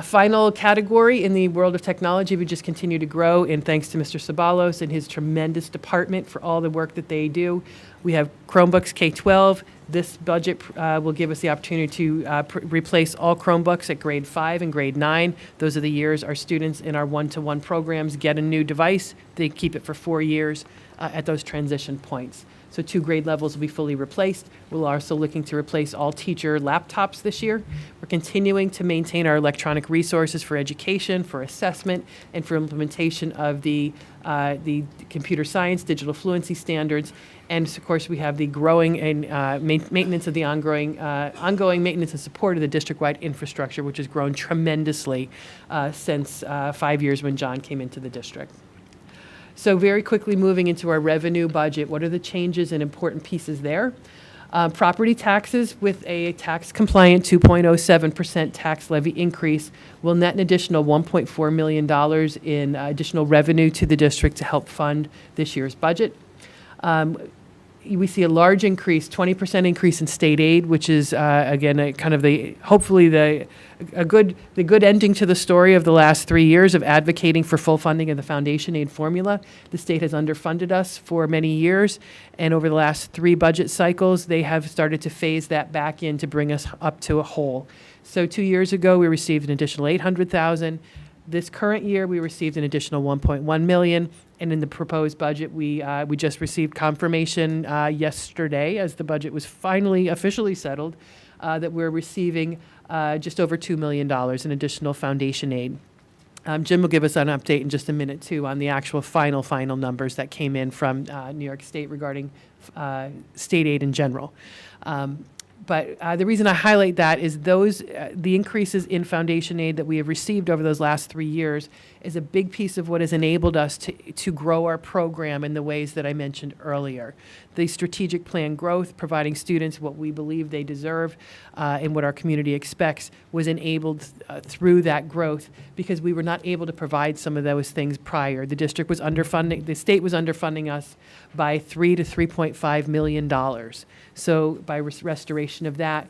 Final category in the world of technology, we just continue to grow, and thanks to Mr. Sabalos and his tremendous department for all the work that they do. We have Chromebooks K-12. This budget will give us the opportunity to replace all Chromebooks at grade 5 and grade 9. Those are the years our students in our one-to-one programs get a new device. They keep it for 4 years at those transition points. So 2 grade levels will be fully replaced. We're also looking to replace all teacher laptops this year. We're continuing to maintain our electronic resources for education, for assessment, and for implementation of the computer science, digital fluency standards. And of course, we have the growing and maintenance of the ongoing maintenance and support of the district-wide infrastructure, which has grown tremendously since 5 years when John came into the district. So very quickly moving into our revenue budget, what are the changes and important pieces there? Property taxes with a tax-compliant 2.07% tax levy increase will net an additional $1.4 million in additional revenue to the district to help fund this year's budget. We see a large increase, 20% increase in state aid, which is again hopefully the good ending to the story of the last 3 years of advocating for full funding of the foundation aid formula. The state has underfunded us for many years, and over the last 3 budget cycles, they have started to phase that back in to bring us up to a whole. So 2 years ago, we received an additional $800,000. This current year, we received an additional $1.1 million. And in the proposed budget, we just received confirmation yesterday, as the budget was finally officially settled, that we're receiving just over $2 million in additional foundation aid. Jim will give us an update in just a minute, too, on the actual final numbers that came in from New York State regarding state aid in general. But the reason I highlight that is the increases in foundation aid that we have received over those last 3 years is a big piece of what has enabled us to grow our program in the ways that I mentioned earlier. The strategic plan growth, providing students what we believe they deserve and what our community expects, was enabled through that growth because we were not able to provide some of those things prior. The district was underfunding, the state was underfunding us by $3 to $3.5 million. So by restoration of that,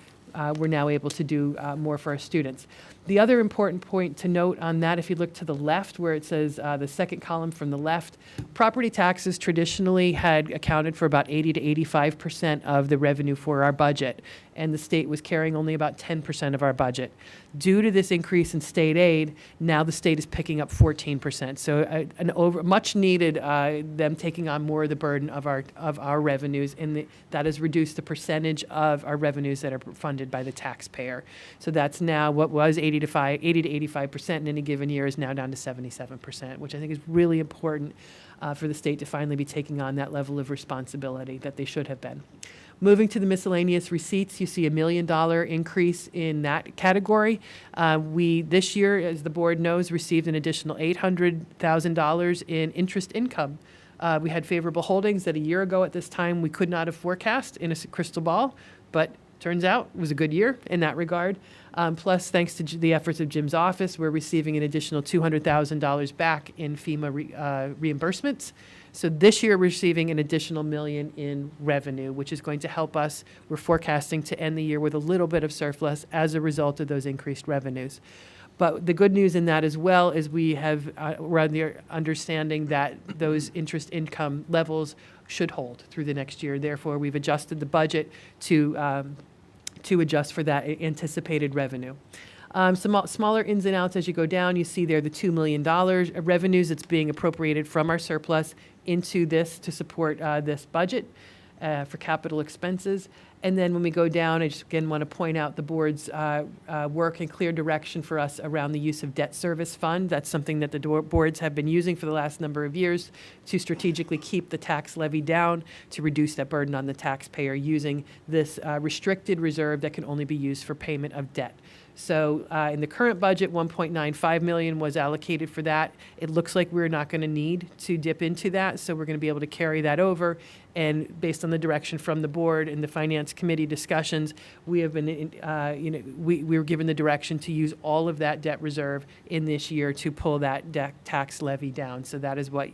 we're now able to do more for our students. The other important point to note on that, if you look to the left where it says the second column from the left, property taxes traditionally had accounted for about 80 to 85% of the revenue for our budget, and the state was carrying only about 10% of our budget. Due to this increase in state aid, now the state is picking up 14%. So much needed them taking on more of the burden of our revenues, and that has reduced the percentage of our revenues that are funded by the taxpayer. So that's now what was 80 to 85% in any given year is now down to 77%, which I think is really important for the state to finally be taking on that level of responsibility that they should have been. Moving to the miscellaneous receipts, you see $1 million increase in that category. We, this year, as the board knows, received an additional $800,000 in interest income. We had favorable holdings that a year ago at this time we could not have forecast in a crystal ball, but turns out it was a good year in that regard. Plus, thanks to the efforts of Jim's office, we're receiving an additional $200,000 back in FEMA reimbursements. So this year, we're receiving an additional $1 million in revenue, which is going to help us. We're forecasting to end the year with a little bit of surplus as a result of those increased revenues. But the good news in that as well is we have we're on the understanding that those interest income levels should hold through the next year. Therefore, we've adjusted the budget to adjust for that anticipated revenue. Some smaller ins and outs as you go down, you see there the $2 million of revenues that's being appropriated from our surplus into this to support this budget for capital expenses. And then when we go down, I just again want to point out the board's work and clear direction for us around the use of debt service fund. That's something that the boards have been using for the last number of years to strategically keep the tax levy down, to reduce that burden on the taxpayer using this restricted reserve that can only be used for payment of debt. So in the current budget, $1.95 million was allocated for that. It looks like we're not going to need to dip into that, so we're going to be able to carry that over. And based on the direction from the board and the finance committee discussions, we have been, we were given the direction to use all of that debt reserve in this year to pull that tax levy down. So that is what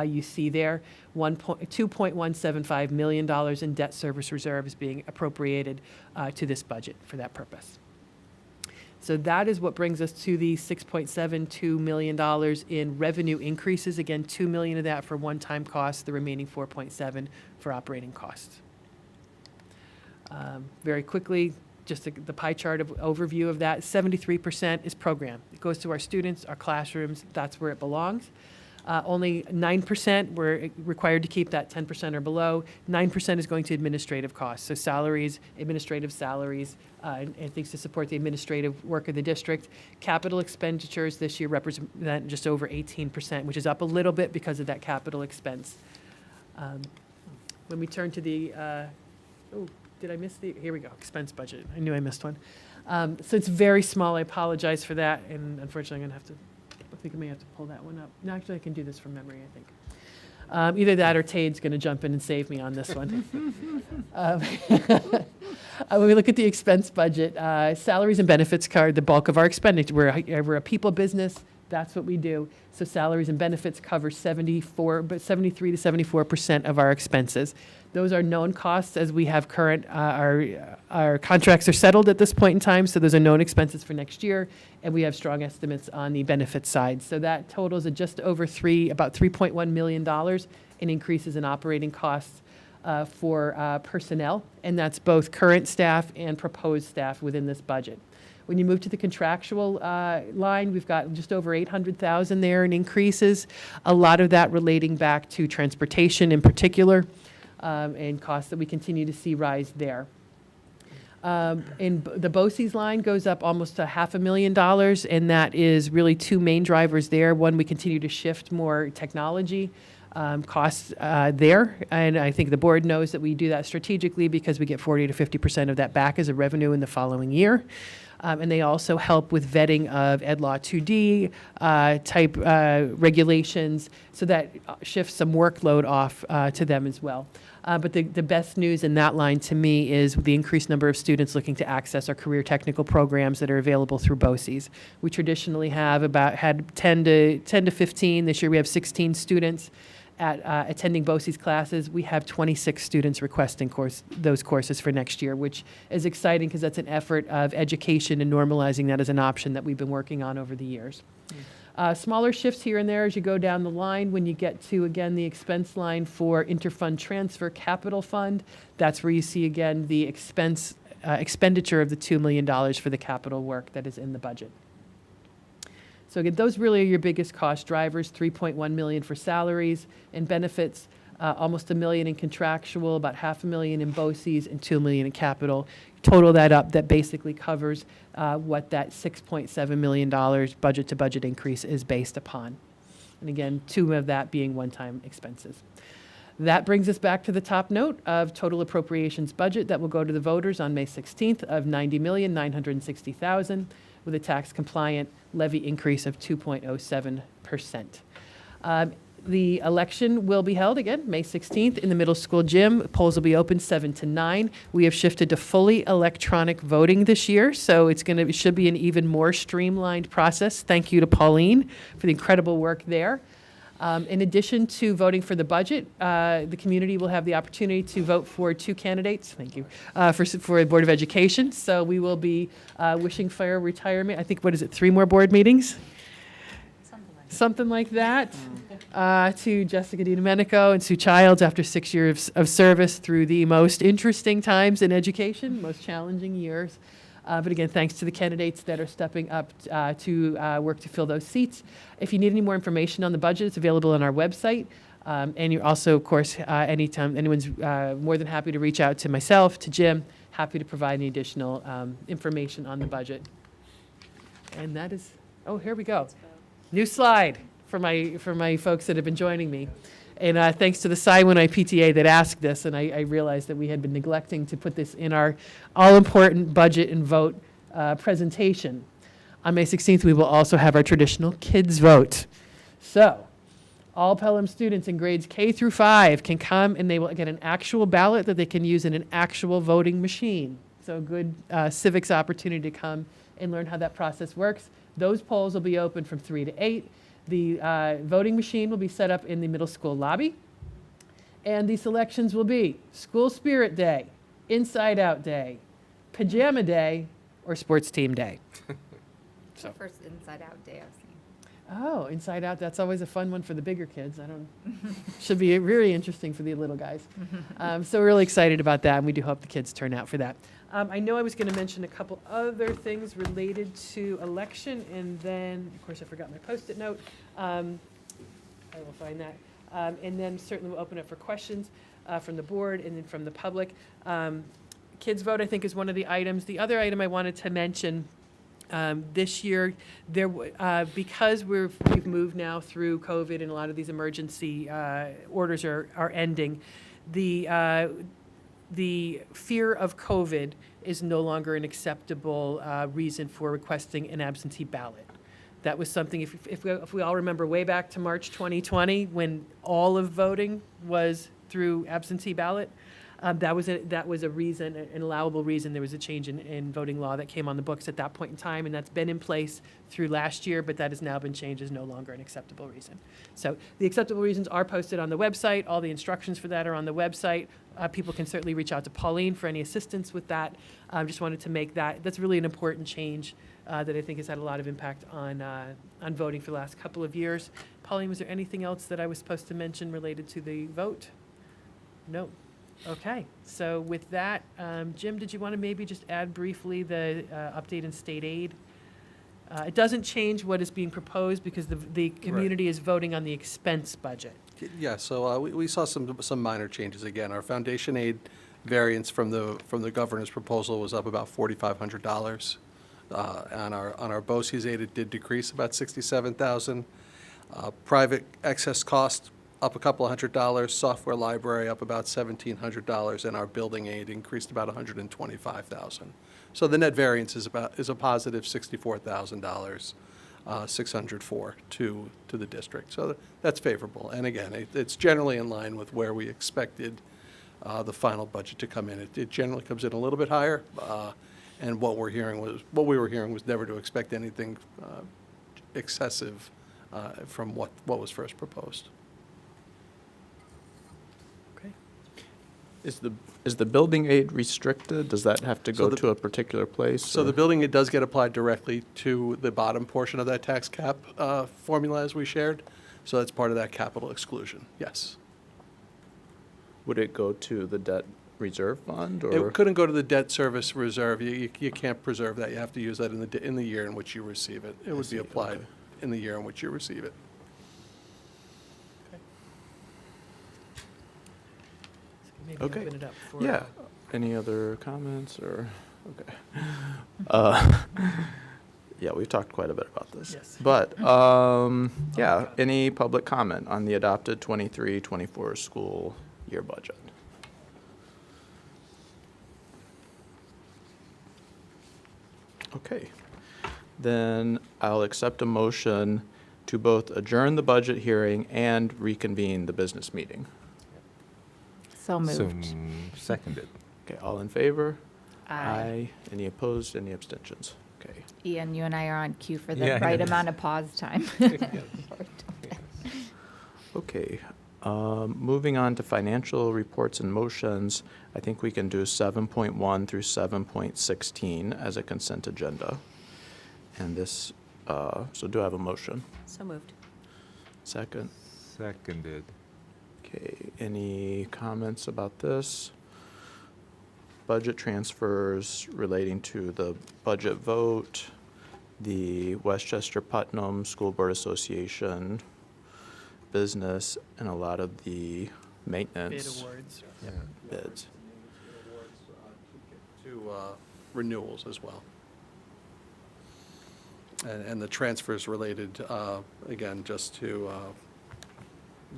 you see there. $2.175 million in debt service reserve is being appropriated to this budget for that purpose. So that is what brings us to the $6.72 million in revenue increases. Again, $2 million of that for one-time costs, the remaining $4.7 for operating costs. Very quickly, just the pie chart of overview of that, 73% is program. It goes to our students, our classrooms, that's where it belongs. Only 9% we're required to keep that 10% or below. 9% is going to administrative costs, so salaries, administrative salaries, and things to support the administrative work of the district. Capital expenditures this year represent just over 18%, which is up a little bit because of that capital expense. When we turn to the, did I miss the, here we go, expense budget. I knew I missed one. So it's very small, I apologize for that, and unfortunately I'm gonna have to, I think I may have to pull that one up. No, actually I can do this from memory, I think. Either that or Tade's gonna jump in and save me on this one. When we look at the expense budget, salaries and benefits card the bulk of our expenditure. We're a people business, that's what we do. So salaries and benefits cover 73 to 74% of our expenses. Those are known costs as we have current, our contracts are settled at this point in time, so those are known expenses for next year, and we have strong estimates on the benefit side. So that totals at just over about $3.1 million in increases in operating costs for personnel, and that's both current staff and proposed staff within this budget. When you move to the contractual line, we've got just over $800,000 there in increases, a lot of that relating back to transportation in particular, and costs that we continue to see rise there. And the BOCES line goes up almost to $500,000, and that is really two main drivers there. One, we continue to shift more technology costs there, and I think the board knows that we do that strategically because we get 40 to 50% of that back as a revenue in the following year. And they also help with vetting of Ed Law 2D type regulations, so that shifts some workload off to them as well. But the best news in that line to me is the increased number of students looking to access our career technical programs that are available through BOCES. We traditionally had 10 to 15. This year we have 16 students at attending BOCES classes. We have 26 students requesting those courses for next year, which is exciting because that's an effort of education and normalizing that as an option that we've been working on over the years. Smaller shifts here and there as you go down the line. When you get to, again, the expense line for interfund transfer capital fund, that's where you see, again, the expenditure of the $2 million for the capital work that is in the budget. So again, those really are your biggest cost drivers, $3.1 million for salaries and benefits, almost $1 million in contractual, about $500,000 in BOCES, and $2 million in capital. Total that up, that basically covers what that $6.7 million budget to budget increase is based upon. And again, $2 of that being one-time expenses. That brings us back to the top note of total appropriations budget that will go to the voters on May 16th of $90,960,000 with a tax compliant levy increase of 2.07%. The election will be held again May 16th in the middle school gym. Polls will be open 7 to 9. We have shifted to fully electronic voting this year, so it should be an even more streamlined process. Thank you to Pauline for the incredible work there. In addition to voting for the budget, the community will have the opportunity to vote for 2 candidates, thank you, for the Board of Education. So we will be wishing for retirement, I think, 3 more board meetings? Something like that. To Jessica DiDomenico and Sue Childs after 6 years of service through the most interesting times in education, most challenging years. But again, thanks to the candidates that are stepping up to work to fill those seats. If you need any more information on the budget, it's available on our website. And you're also, of course, anytime anyone's more than happy to reach out to myself, to Jim, happy to provide any additional information on the budget. And that is, oh, here we go. New slide for my folks that have been joining me. And thanks to the Siwinai PTA that asked this, and I realized that we had been neglecting to put this in our all-important budget and vote presentation. On May 16th, we will also have our traditional kids vote. So all Pelham students in grades K through 5 can come, and they will get an actual ballot that they can use in an actual voting machine. So a good civics opportunity to come and learn how that process works. Those polls will be open from 3 to 8. The voting machine will be set up in the middle school lobby. And the selections will be School Spirit Day, Inside Out Day, Pajama Day, or Sports Team Day. The first Inside Out Day I've seen. Oh, Inside Out, that's always a fun one for the bigger kids. Should be really interesting for the little guys. So we're really excited about that, and we do hope the kids turn out for that. I know I was going to mention a couple other things related to election, and then, of course, I forgot my Post-it note. I will find that. And then certainly we'll open up for questions from the board and then from the public. Kids vote, I think, is one of the items. The other item I wanted to mention this year, because we've moved now through COVID and a lot of these emergency orders are ending, the fear of COVID is no longer an acceptable reason for requesting an absentee ballot. That was something, if we all remember way back to March 2020, when all of voting was through absentee ballot, that was a reason, an allowable reason. There was a change in voting law that came on the books at that point in time, and that's been in place through last year, but that has now been changed as no longer an acceptable reason. So the acceptable reasons are posted on the website. All the instructions for that are on the website. People can certainly reach out to Pauline for any assistance with that. Just wanted to make that's really an important change that I think has had a lot of impact on voting for the last couple of years. Pauline, was there anything else that I was supposed to mention related to the vote? No. Okay, so with that, Jim, did you want to maybe just add briefly the update in state aid? It doesn't change what is being proposed because the community is voting on the expense budget. Yeah, so we saw some minor changes again. Our foundation aid variance from the governor's proposal was up about $4,500. On our BOCES aid, it did decrease about $67,000. Private excess cost up a couple of $100, software library up about $1,700, and our building aid increased about $125,000. So the net variance is a positive $64,000, $604 to the district. So that's favorable. And again, it's generally in line with where we expected the final budget to come in. It generally comes in a little bit higher, and what we were hearing was never to expect anything excessive from what was first proposed. Is the building aid restricted? Does that have to go to a particular place? So the building aid does get applied directly to the bottom portion of that tax cap formula as we shared. So that's part of that capital exclusion, yes. Would it go to the debt reserve fund? Or? It couldn't go to the debt service reserve. You can't preserve that. You have to use that in the year in which you receive it. It would be applied in the year in which you receive it. Maybe Okay. open it up for, Yeah. Any other comments or, okay. Yeah, we've talked quite a bit about this. Yes. But, yeah, any public comment on the adopted 23-24 school year budget? Okay. Then I'll accept a motion to both adjourn the budget hearing and reconvene the business meeting. So moved. Seconded. Okay, all in favor? Aye. Any opposed? Any abstentions? Okay. Ian, you and I are on cue for the Yeah, right yeah. amount of pause time. Okay. Moving on to financial reports and motions, I think we can do 7.1 through 7.16 as a consent agenda. And this, so do I have a motion? So moved. Second? Seconded. Okay, any comments about this? Budget transfers relating to the budget vote, the Westchester Putnam School Board Association business, and a lot of the maintenance bid awards. bids. To renewals as well. And the transfers related, again, just to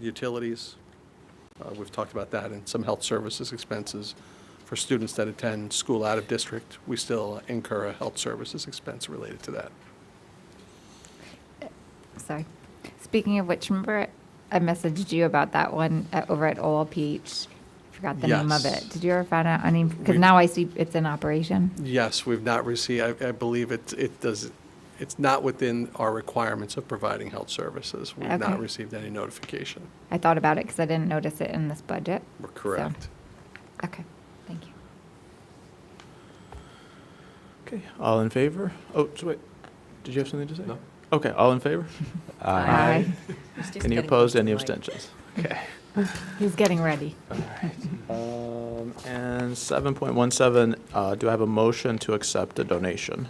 utilities. We've talked about that, and some health services expenses for students that attend school out of district. We still incur a health services expense related to that. Sorry. Speaking of which, remember I messaged you about that one over at OLPH? Forgot the name of Yes. it. Did you ever find out any? Because We- now I see it's in operation. Yes, we've not received, I believe it's not within our requirements of providing health services. We've Okay. not received any notification. I thought about it because I didn't notice it in this budget. We're correct. Okay, thank you. Okay, all in favor? Oh, so wait, did you have something to say? No. Okay, all in favor? Aye. Any opposed, any abstentions? Okay. He's getting ready. And 7.17, do I have a motion to accept a donation?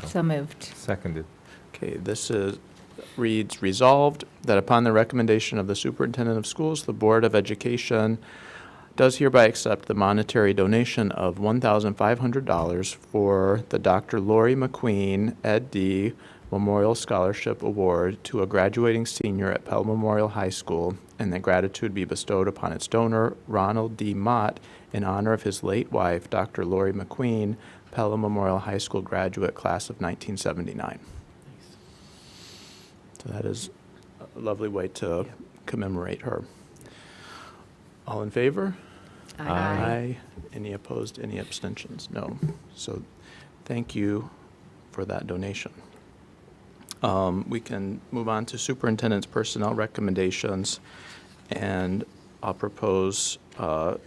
So moved. Seconded. Okay, reads, resolved that upon the recommendation of the superintendent of schools, the Board of Education does hereby accept the monetary donation of $1,500 for the Dr. Lori McQueen Ed D. Memorial Scholarship Award to a graduating senior at Pelham Memorial High School, and that gratitude be bestowed upon its donor, Ronald D. Mott, in honor of his late wife, Dr. Lori McQueen, Pelham Memorial High School graduate, class of 1979. So that is a lovely way to commemorate her. All in favor? Aye. Any opposed, any abstentions? No. So thank you for that donation. We can move on to superintendent's personnel recommendations, and I'll propose doing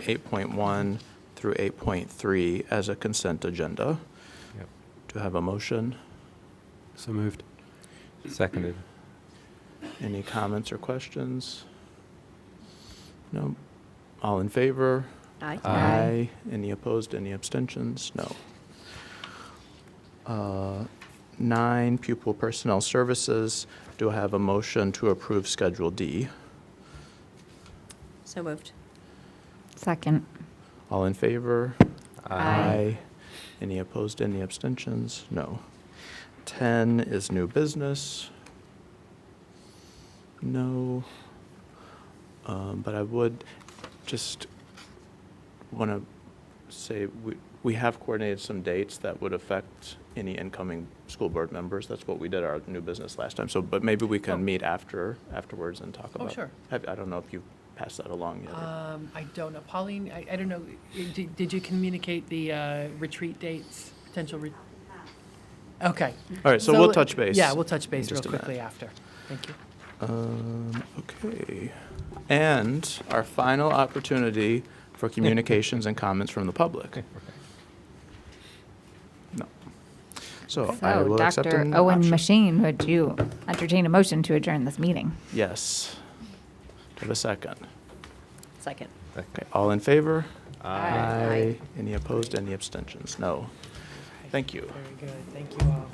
8.1 through 8.3 as a consent agenda. Yep. Do I have a motion? So moved. Seconded. Any comments or questions? No. All in favor? Aye. Aye. Any opposed, any abstentions? No. 9, pupil personnel services. Do I have a motion to approve Schedule D? So moved. Second. All in favor? Aye. Any opposed, any abstentions? No. 10 is new business. No. But I would just want to say we have coordinated some dates that would affect any incoming school board members. That's what we did our new business last time. So, but maybe we can meet afterwards and talk about. sure. I don't know if you passed that along yet. I don't know. Pauline, I don't know, did you communicate the retreat dates, potential? Okay. All right, so we'll touch base. Yeah, we'll touch base in real just a minute. quickly after. Thank you. Okay. And our final opportunity for communications and comments from the public. No. So I So, will accept Dr. an Owen option. Machine, would you entertain a motion to adjourn this meeting? Yes. Do I have a second? Second. Okay, all in favor? Aye. Any opposed, any abstentions? No. Thank you. Very good. Thank you all.